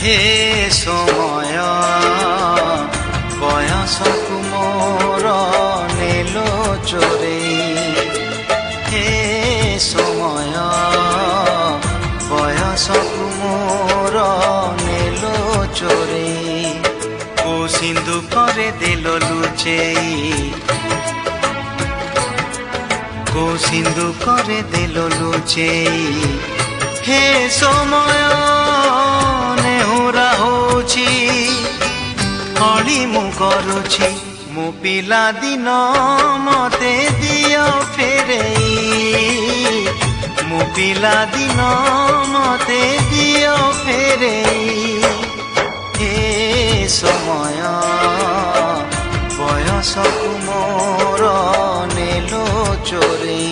हे समय बयसकु मोर नेलो चोरे हे समय बयसकु मोर नेलो चोरे को सिंधु करे देलो लुचेई को सिंधु करे देलो लुचेई हे समय नेहुरा होछि हली मु करुछि मु पिला दिन मते दियो फेरेई मु पिला दिन मते दियो फेरेई हे समय बयसकु मोर नेलो चोरे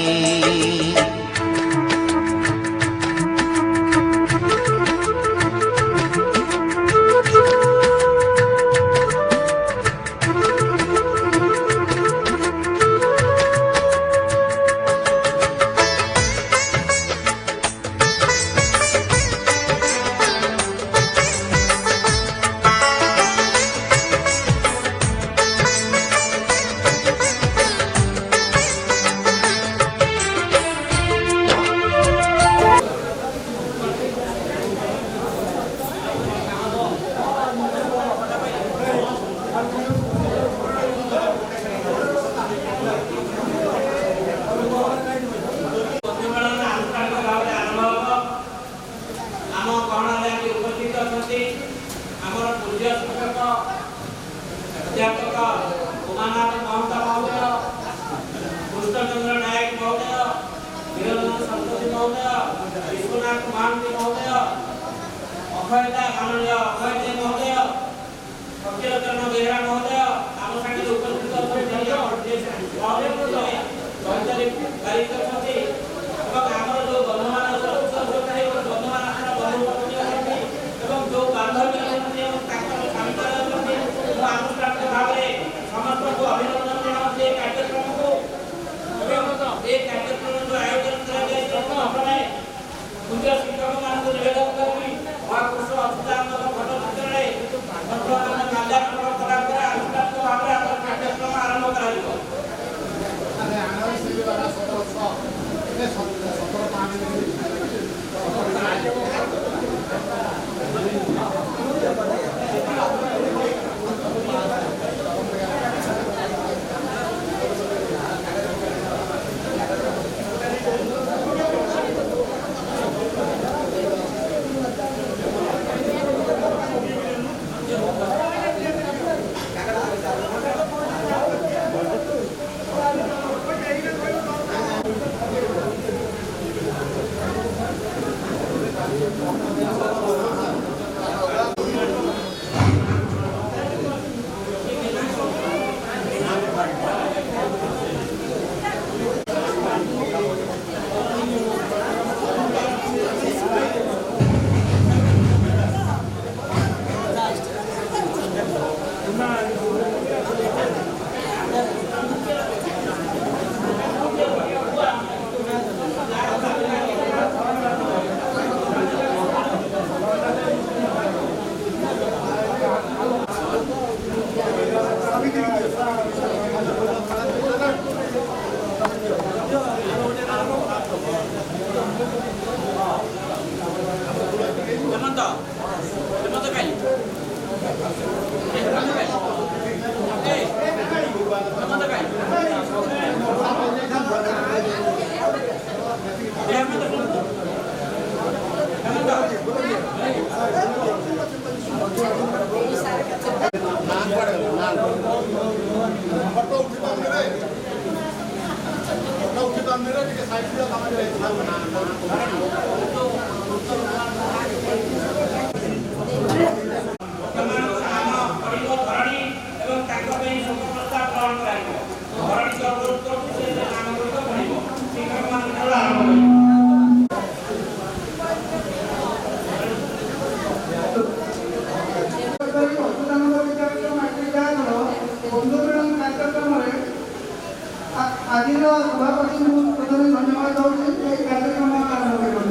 आज सभापति प्रथम धन्यवाद दूसरी कार्यक्रम आरंभ कर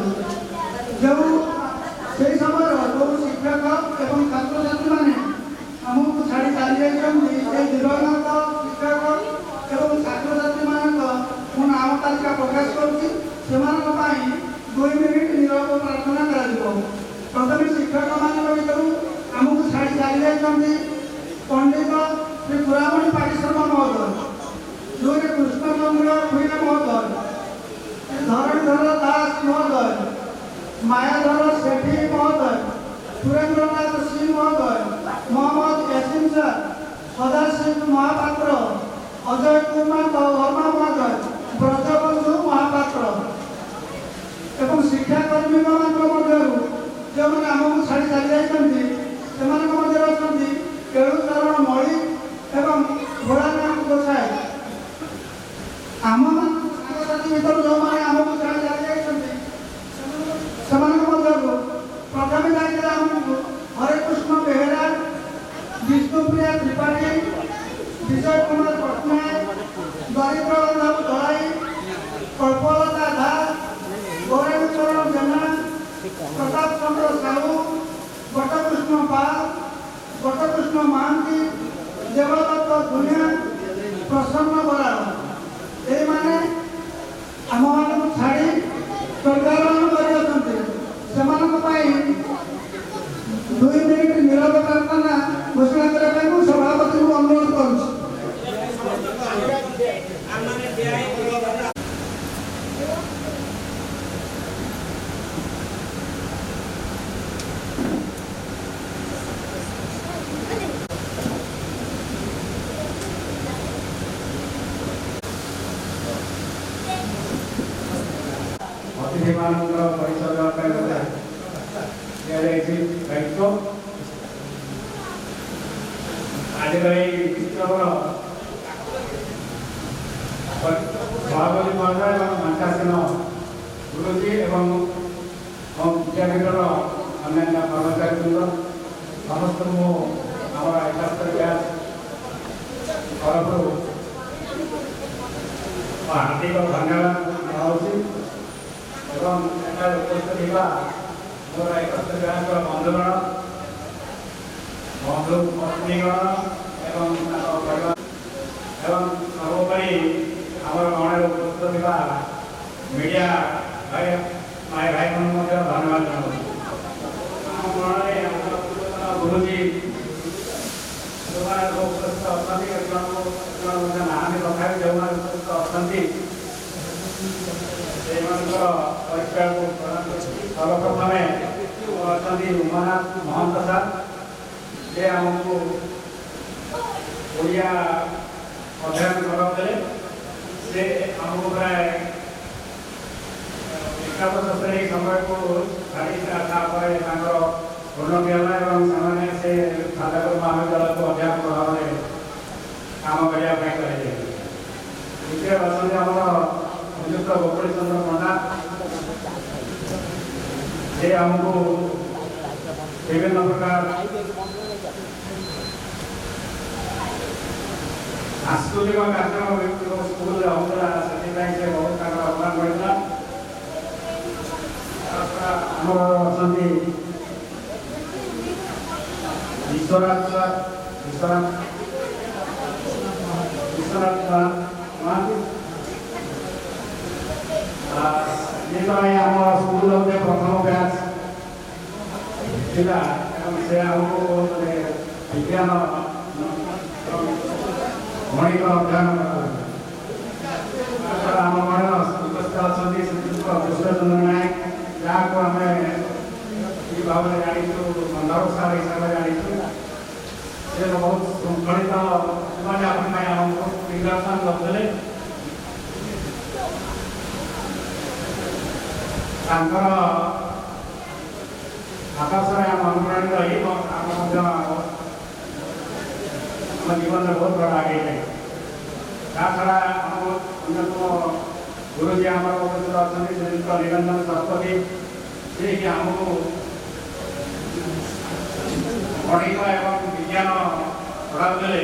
जो से समय जो शिक्षक ଯାଇଛନ୍ତି ସେ ଦିବଂଗତ ଶିକ୍ଷକ ଏବଂ ଛାତ୍ରଛାତ୍ରୀମାନଙ୍କ ମୁଁ ନାମ ତାଲିକା ପ୍ରକାଶ କରୁଛି। ସେମାନଙ୍କ ପାଇଁ 2 ମିନିଟ୍ ନିରବ ପ୍ରାର୍ଥନା କରାଯିବ। ପ୍ରଥମେ ଶିକ୍ଷକମାନଙ୍କ ଭିତରୁ ଆମକୁ ଛାଡ଼ି ଚାଲି ଯାଇଛନ୍ତି ପଣ୍ଡିତ ଶ୍ରୀ ପୁରାମଣି ପାଟିଶ୍ରମ ମହୋଦୟ, ଦୁଇରେ କୃଷ୍ଣଚନ୍ଦ୍ର ଭୂଇଆ ମହୋଦୟ, ଧରଣୀଧର ଦାସ ମହୋଦୟ, ମାୟାଧର ସେଠୀ ମହୋଦୟ, ସୁରେନ୍ଦ୍ରନାଥ ସିଂ ମହୋଦୟ, मोहम्मद यासिन साहब, सदाशिव महापात्र, अजय कुमार वर्मा महोदय, ब्रजबंधु महापात्र एवं शिक्षाकर्मी जो मैंने आमको छाड़ी चली जाती से केलुचरण मणि एवं भोलानाथ गोसाई आम छात्रछात्री भर जो मैंने आमको छाड़ी चली जाती प्रथम जाइए आमको हरे कृष्ण बेहेरा, विष्णुप्रिया त्रिपाठी, विजय कुमार पट्टनायक, दरिद्र बाबू दलाई, कल्पलता दास, गौरेन्द्रचरण जेना, प्रताप चंद्र साहू, बटकृष्ण पाल, बटकृष्ण महांती, देवदत्त धुनिया, प्रसन्न बराड़ ये माने आम मान छाड़ी स्वर्गारोहण कर 2 मिनिट निरव प्रार्थना घोषणा करने को सभापति को अनुरोध करुँ। अतिथि मान परिचय दायित्व आज सभापति महोदय मंचासीन गुरुजी एवं विद्यापीठर अन्य कर्मचारी वृंद समस्त आम 71 ब्याच तरफ हार्दिक धन्यवाद जनाऊँगी एवं उपस्थित मोर 71 ब्याच बंधुगण बंधु पत्नीगण एवं परिवार एवं सर्वोपरि आम गणर उपस्थित मीडिया भाई भाई धन्यवाद जनाऊँ। आम गणर गुरुजी जो उपस्थित अच्छा ना तथा जो उपस्थित अच्छा परिचय को प्रदान सर्वप्रथम अच्छा उमानाथ महंत साहब जे आमको ओडिया अध्ययन करते से आमको प्राय 51 श्रेणी समय को छाड़ी उन्नति है से खादापुर महाविद्यालय को अध्यापक भाव में काम करने द्वितीय अच्छा आम नियुक्त गोपाल चंद्र पंडा जे आमको विभिन्न प्रकार सांस्कृतिक कार्यक्रम स्कूल होता से बहुत अवदान पड़ा। आमर अच्छा विश्वनाथ महांती आम स्कूल प्रथम ब्याच थिला से आमको विज्ञान गणित अध्ययन आम गण उपस्थित अच्छा कृष्णचंद्र नायक जहाँ को आम भाव में जाचु मंदार सार हिसाब से जाचु से बहुत श्रृंखलित जीवन यापन आमको प्रिपरेशन करते आकाश आम अनुप्राणित रही आम जीवन में बहुत बड़ा आगे जाए छड़ा अन्यतम गुरुजी आम उपस्थित अच्छा श्रीयुक्त निरंजन सरस्वती जे कि आमको गणित एवं विज्ञान पढ़ाते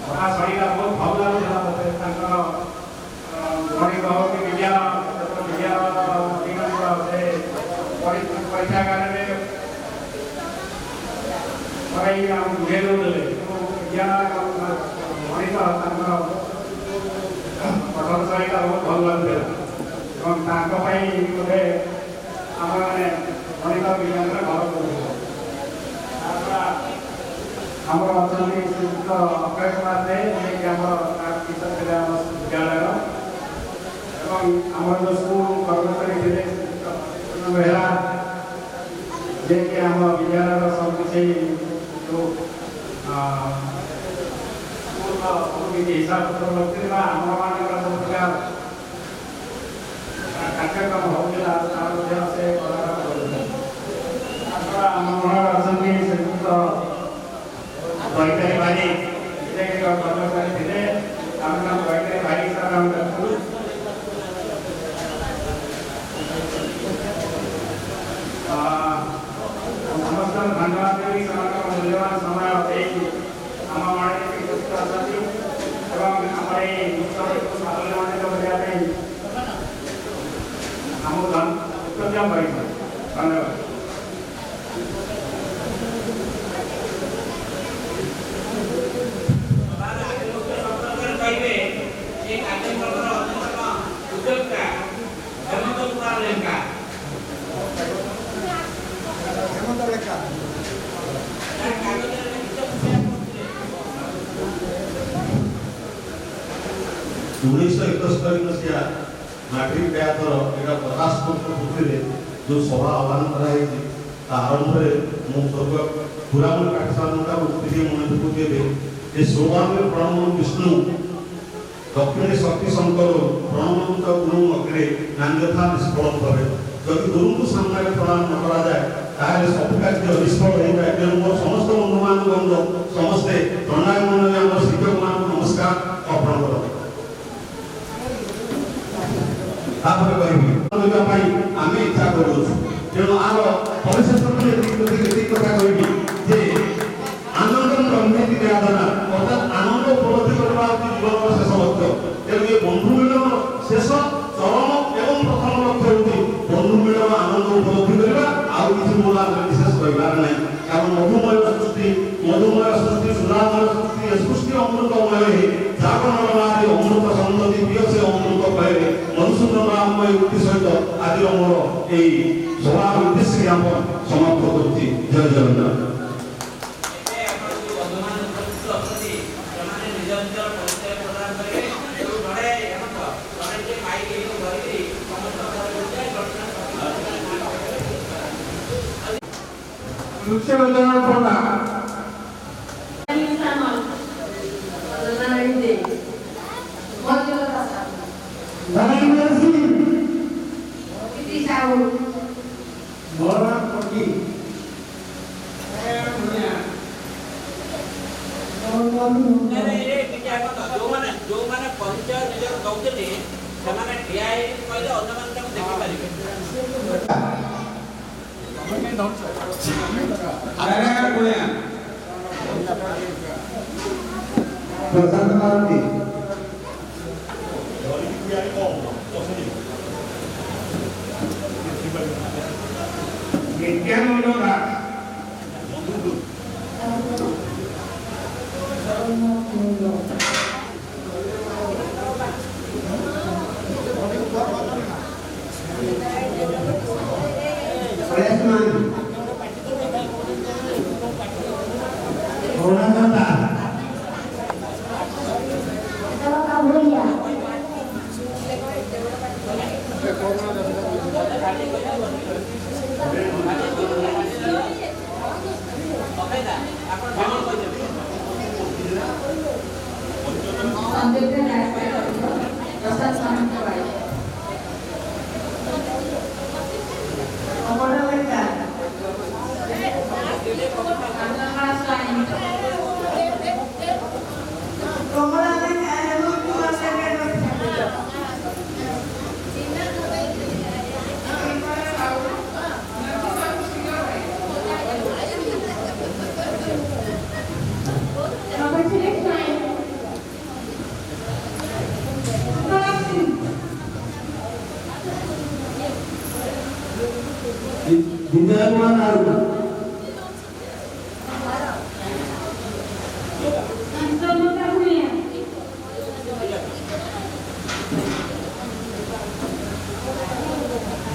पढ़ा शैली बहुत भल लगुला गणित हो कि विज्ञान परीक्षागार में बुझे କବିତା ବହୁତ ଭଲ ଲାଗୁଥିଲା ଏବଂ ତାଙ୍କ ପାଇଁ ଗୋଟେ ଆମମାନେ ଗଣିତ ବିଜ୍ଞାନରେ ଘର କରୁଥିଲୁ। ତାଦ୍ୱାରା ଆମର ଅଛନ୍ତି ଶ୍ରୀଯୁକ୍ତ ଅକ୍ଷୟ କୁମାର ଦେ, ଯିଏକି ଆମର ଟିଚର ଥିଲେ ଆମ ବିଦ୍ୟାଳୟର, ଏବଂ ଆମର ଯେଉଁ ସ୍କୁଲ କର୍ମଚାରୀ ଥିଲେ ଶ୍ରୀଯୁକ୍ତ ବେହେରା, ଯିଏକି ଆମ ବିଦ୍ୟାଳୟର ସବୁକିଛି ଯେଉଁ ସ୍କୁଲର ସବୁକିଛି ହିସାବ ପତ୍ର ରଖୁଥିଲେ ବା ଆମମାନଙ୍କର ସବୁ ପ୍ରକାର କାର୍ଯ୍ୟକ୍ରମ ହେଉଥିଲା ତାର ମଧ୍ୟ ସେ ତଦାରଖ କରୁଥିଲେ। ତାଦ୍ୱାରା ଆମ ମନରେ ଅଛନ୍ତି ଶ୍ରୀଯୁକ୍ତ ଦୈତାରୀ ଭାଇ, ଯିଏକି କର୍ମଚାରୀ ଥିଲେ, ଆମେ ତାଙ୍କୁ ଦୈତାରୀ ଭାଇ ହିସାବରେ ଆମେ ଦେଖୁ। ସମସ୍ତଙ୍କୁ ଧନ୍ୟବାଦ ଦେବି ସେମାନଙ୍କର ମୂଲ୍ୟବାନ ସମୟ ଦେଇ ଆମ ମନରେ ଉପସ୍ଥିତ ଅଛନ୍ତି ଏବଂ ଆମର ଏଇ ଉତ୍ସବକୁ ସାଫଲ୍ୟମଣ୍ଡିତ କରିବା ପାଇଁ ଆମକୁ ଉଦ୍ୟମ କରିଛନ୍ତି। ଧନ୍ୟବାଦ। କହିବେ ଏ କାର୍ଯ୍ୟକ୍ରମର ଅନ୍ୟତମ ଉଦ୍ୟୋକ୍ତା ହେମନ୍ତ କୁମାର ଲେଙ୍କା। उन्नीस मसीहा मैट्रिक ब्याथर यहाँ 50 वर्ष पूर्व जो सभा आह्वान कराई आरंभ में स्वर्ग पुराण पाठशाला मन देवे ये सोभावे प्रणव विष्णु दक्षिणे शक्ति शंकर प्रणवंत गुरु अग्रे नान्यथा निष्फल भवे जदि गुरु को सामने प्रणाम न करा जाए ताले सब कार्य निष्फल हो जाए। तेणु मोर समस्त बंधु मान समस्ते प्रणाम मन आम शिक्षक मान नमस्कार अर्पण कर आम इच्छा करूँ। तेणु आर परिशेष कथा कह आनंद ब्रह्मति आराधना अर्थात आनंद उपलब्धि करवा जीवन शेष लक्ष्य। तेणु ये बंधु मिलन शेष चरम एवं प्रथम लक्ष्य होती बंधु मिलन आनंद उपलब्धि करवा आउ किसी मोर विशेष कहबार ना। कारण मधुमय सृष्टि सुधामय सृष्टि सृष्टि अमृतमय जागरण नारी अमृत संगति प्रिय से अमृत कहे मधुसूदन राममय उक्ति सहित आज मोर यही सभा उद्देश्य आम समाप्त करुच्ची। जय जगन्नाथ। प्रशांत मारुति नित्यानंद दास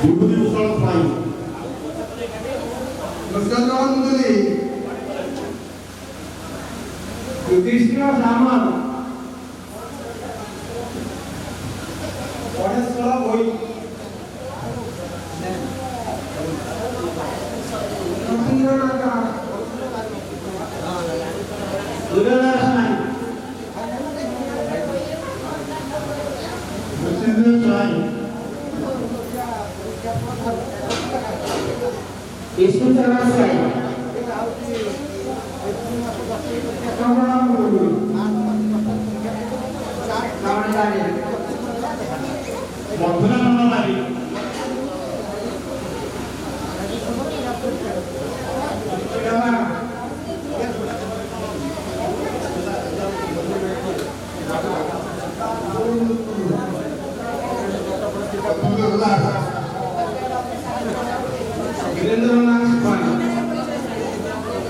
ବିଭୂତିଭୂଷଣ ସ୍ୱାଇଁ କୃଷ୍ଣଚରଣ ମୁଦୁଲି युधिष्ठिर सामंत गणेश्वर भोई ନୃସିଂହ ନାକା दुर्योधन साई ନୃସିଂହ ସ୍ୱାଇଁ विष्णु चरण साई କମଳ ମୁଦୁଲି ମଧୁରାନନ୍ଦ ନାରୀ ବୀରେନ୍ଦ୍ରନାଥ ସ୍ୱାଇଁ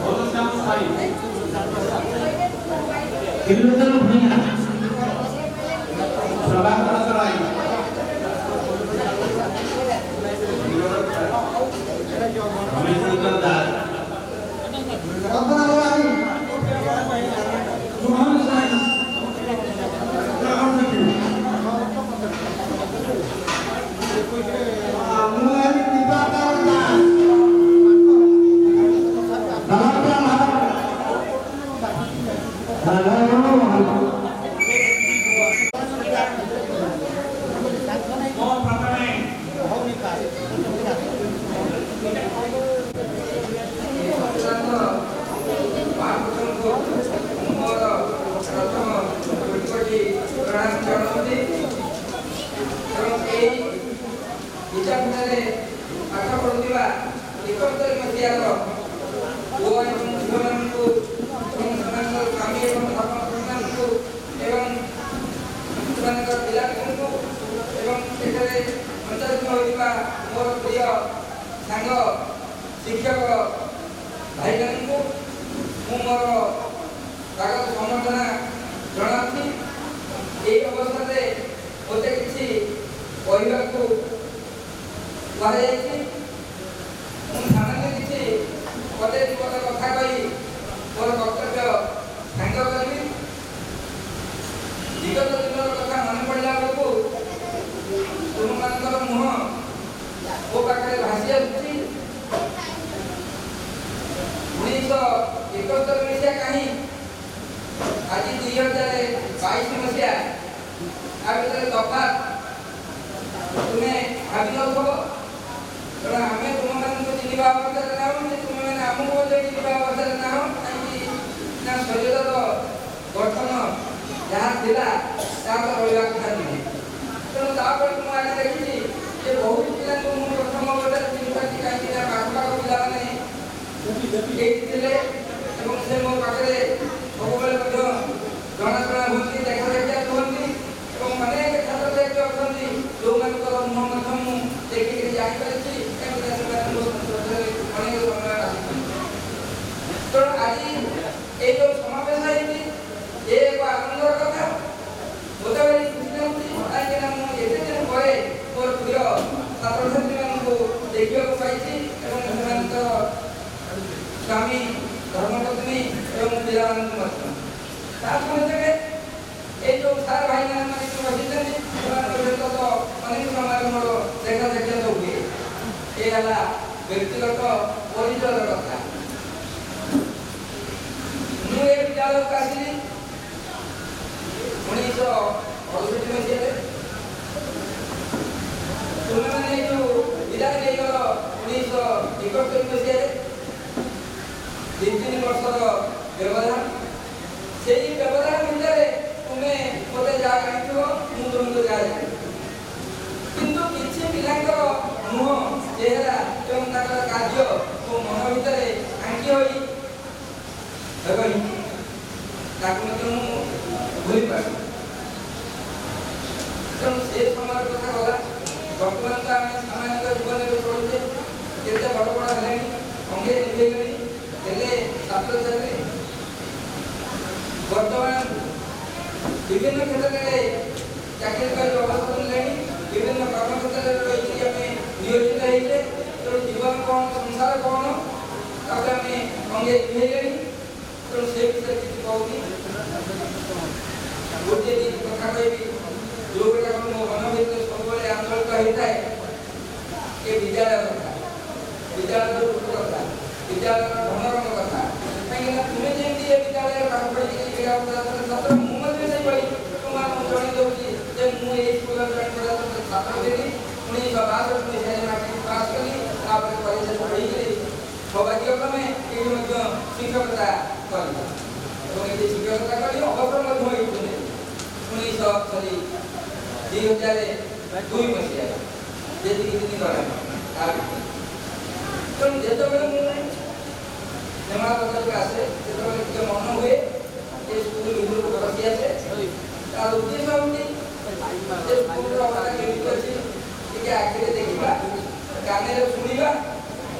घनश्याम साई त्रिलोचन भूया प्रभाकर सराई ରମେଶଙ୍କର ଦାସ ରତନ ବାବାଜୀ ମୋହନ ସ୍ୱାଇଁ ମୁରାରୀ ଦିବାକର ଦାସ ମୋ ପ୍ରଥମେ ମୋର ପ୍ରଥମ କୋଟି ପ୍ରଣାମ ଜଣାଉଛି ଏବଂ ଏହି ବିଦ୍ୟାପୀଠରେ ପାଠ ପଢ଼ୁଥିବା 71 ମସିହାର ପୁଅ ଏବଂ ଝିଅମାନଙ୍କୁ ଏବଂ ସେମାନଙ୍କ ସ୍ୱାମୀ ଏବଂ ଧର୍ମପତ୍ନୀମାନଙ୍କୁ ଏବଂ ସେମାନଙ୍କ ପିଲାମାନଙ୍କୁ ଏବଂ ସେଠାରେ ଅନ୍ତର୍ଭୁକ୍ତ ହୋଇଥିବା ମୋର ପ୍ରିୟ ସାଙ୍ଗ ଶିକ୍ଷକ ଭାଇମାନଙ୍କୁ ମୁଁ ମୋର ସ୍ୱାଗତ ସମ୍ବର୍ଦ୍ଧନା ଜଣାଉଛି। ଏହି ଅବସରରେ ମୋତେ କିଛି କହିବାକୁ କୁହାଯାଇଛି। ମୁଁ ସାମାନ୍ୟ କିଛି ପଦେ ପଦ କଥା କହି ମୋର ବକ୍ତବ୍ୟ ସାଙ୍ଗ କରିବି। ବିଗତ ଦିନର କଥା ମନେ ପଡ଼ିଲା ବେଳକୁ ତୁମମାନଙ୍କର ମୁହଁ ମୋ ପାଖରେ ଭାସି ଆସୁଛି। 1971 ମସିହା କାହିଁ ଆଜି 2022 ମସିହା ଆ ଭିତରେ ତଫାତ ତୁମେ ଭାବି ନଥିବ। ତେଣୁ ଆମେ ତୁମମାନଙ୍କୁ ଚିହ୍ନିବା ଅବସ୍ଥାରେ ନାହୁଁ ଯେ ତୁମେମାନେ ଆମକୁ ମଧ୍ୟ ଚିହ୍ନିବା ଅବସ୍ଥାରେ ନାହୁଁ। କାହିଁକି ନା ଶରୀରର ଗଠନ ଯାହା ଥିଲା ତାହା ତ ରହିବା କଥା ନୁହେଁ। ତେଣୁ ତାପରେ ମୁଁ ଆଜି ଦେଖିଛି ଯେ ବହୁତ ପିଲାଙ୍କୁ ମୁଁ ପ୍ରଥମ ଅବସ୍ଥାରେ ଚିହ୍ନିପାରିଛି। କାହିଁକି ନା ପାଖପାଖ ପିଲାମାନେ ଏଇଠି ଥିଲେ ଏବଂ ସେ ମୋ ପାଖରେ ସବୁବେଳେ ମଧ୍ୟ ଜଣାଶୁଣା ହୁଅନ୍ତି, ଦେଖା ଦେଖିଆ ହୁଅନ୍ତି ଏବଂ ଅନେକ ଛାତ୍ରଛାତ୍ରୀ ଅଛନ୍ତି ଯେଉଁମାନଙ୍କର ମୁହଁ ମଧ୍ୟ ମୁଁ ଦେଖିକରି ଜାଣିପାରିଛି। କାହିଁକି ନା ସେମାନେ ମୋ ସଂସ୍ପର୍ଶରେ ଅନେକ ସମୟ ଆସିଛନ୍ତି। ତେଣୁ ଆଜି এই ଯେଉଁ ସମାବେଶ ହେଇଛି ଏ ଏକ ଆନନ୍ଦର କଥା। ମୋତେ ଭାରି ଖୁସି ଲାଗୁଛି କାହିଁକିନା ମୁଁ ଏତେ ଦିନ ପରେ ମୋର ପ୍ରିୟ ଛାତ୍ରଛାତ୍ରୀମାନଙ୍କୁ ଦେଖିବାକୁ ପାଇଛି ଏବଂ ସେମାନଙ୍କର ସ୍ୱାମୀ ଧର୍ମପତ୍ନୀ ଏବଂ ପିଲାମାନଙ୍କୁ ମଧ୍ୟ। ତା ସଙ୍ଗେ এই ଯେଉଁ ସାର୍ ଭାଇମାନେ ମାନେ ବସିଛନ୍ତି ସେମାନଙ୍କ ସହିତ ତ ଅନେକ ସମୟରେ ମୋର ଦେଖା ସାକ୍ଷାତ ହୁଏ। ଏ ହେଲା ବ୍ୟକ୍ତିଗତ ପରିଚୟର କଥା। ମୁଁ ଏ ବିଦ୍ୟାଳୟକୁ ଆସିଲି 1968 ମସିହାରେ। ତୁମେମାନେ ଏଇ ଯେଉଁ ବିଦାୟ ନେଇଗଲ 1971 ମସିହାରେ 3 ବର୍ଷର ବ୍ୟବଧାନ। ସେଇ ବ୍ୟବଧାନ ଭିତରେ ତୁମେ ମୋତେ ଯାହା ଜାଣିଥିବ ମୁଁ ତୁମକୁ ଯାହା ଜାଣିଥିବ। କିନ୍ତୁ କିଛି ପିଲାଙ୍କର ମୁହଁ ଚେହେରା ଏବଂ ତାଙ୍କର କାର୍ଯ୍ୟ ମୋ ମନ ଭିତରେ ଆଙ୍କି ହୋଇ ତାକୁ ମଧ୍ୟ ମୁଁ ଭୁଲିପାରୁନି। ତେଣୁ ସେ ସମୟର କଥା ଗଲା। ବର୍ତ୍ତମାନ ତ ଆମେ ସାମାଜିକ ଜୀବନରେ ଚଳୁଛେ, କେତେ ବଡ଼ ବଡ଼ ହେଲେଣି, ଅଙ୍ଗେ ନିଭେଇଲେଣି, ହେଲେ ଛାତ୍ରଛାତ୍ରୀ ବର୍ତ୍ତମାନ ବିଭିନ୍ନ କ୍ଷେତ୍ରରେ ଚାକିରି କରି ଅବସର ନେଲେଣି, ବିଭିନ୍ନ କର୍ମକ୍ଷେତ୍ରରେ ରହିକି ଆମେ ନିୟୋଜିତ ଯାଇଥିଲେ ତେଣୁ ଜୀବନ କ'ଣ ସଂସାର କ'ଣ ତାପରେ ଆମେ ଅଙ୍ଗେ ନିଭେଇଲେଣି ତେଣୁ ସେ ବିଷୟରେ କିଛି କହୁନି ଗୋଟିଏ ଦିନ କଥା କହିବି ଯୋଉଗୁଡ଼ାକ ମୋ ମନ ଭିତରେ ସବୁବେଳେ ଆନ୍ଦୋଳିତ ହେଇଥାଏ ଏ ବିଦ୍ୟାଳୟ କଥା ବିଦ୍ୟାଳୟର କଥା ବିଦ୍ୟାଳୟର ଢଙ୍ଗରଙ୍ଗ କଥା କାହିଁକିନା ତୁମେ ଯେମିତି ଏ ବିଦ୍ୟାଳୟରେ ପାଠ ପଢ଼ିକି ଛାତ୍ର ମୁଁ ମଧ୍ୟ ସେଇଭଳି ତୁମମାନଙ୍କୁ ଜଣେଇ ଦେଉଛି ଯେ ମୁଁ ଏଇ ସ୍କୁଲର ଜଣେ ଛାତ୍ର ଥିଲି 1962 ମସିହାରେ ମାଟ୍ରିକ ପାସ୍ କଲି ତାପରେ କଲେଜରେ ପଢ଼ିକିରି ସୌଭାଗ୍ୟକ୍ରମେ ଏଇଠି ମଧ୍ୟ ଶିକ୍ଷକତା କଲି ଏବଂ ଏଠି ଶିକ୍ଷକତା କରି ଅବସର ମଧ୍ୟ ଏଇଠି 2002 ମସିହାରେ ଯେତିକି ଦିନ ଗଲାଣି ତେଣୁ ଯେତେବେଳେ ମୁଁ ନେମାଳ ବଜାରକୁ ଆସେ ସେତେବେଳେ ଟିକେ ମନ ହୁଏ ଏ ସ୍କୁଲ ଭିତରକୁ ବସି ଆସେ ତାର ଉଦ୍ଦେଶ୍ୟ ହେଉଛି ଯେ ସ୍କୁଲର ଅବସ୍ଥା କେମିତି ଅଛି ଟିକେ ଆଖିରେ ଦେଖିବା କାନରେ ଶୁଣିବା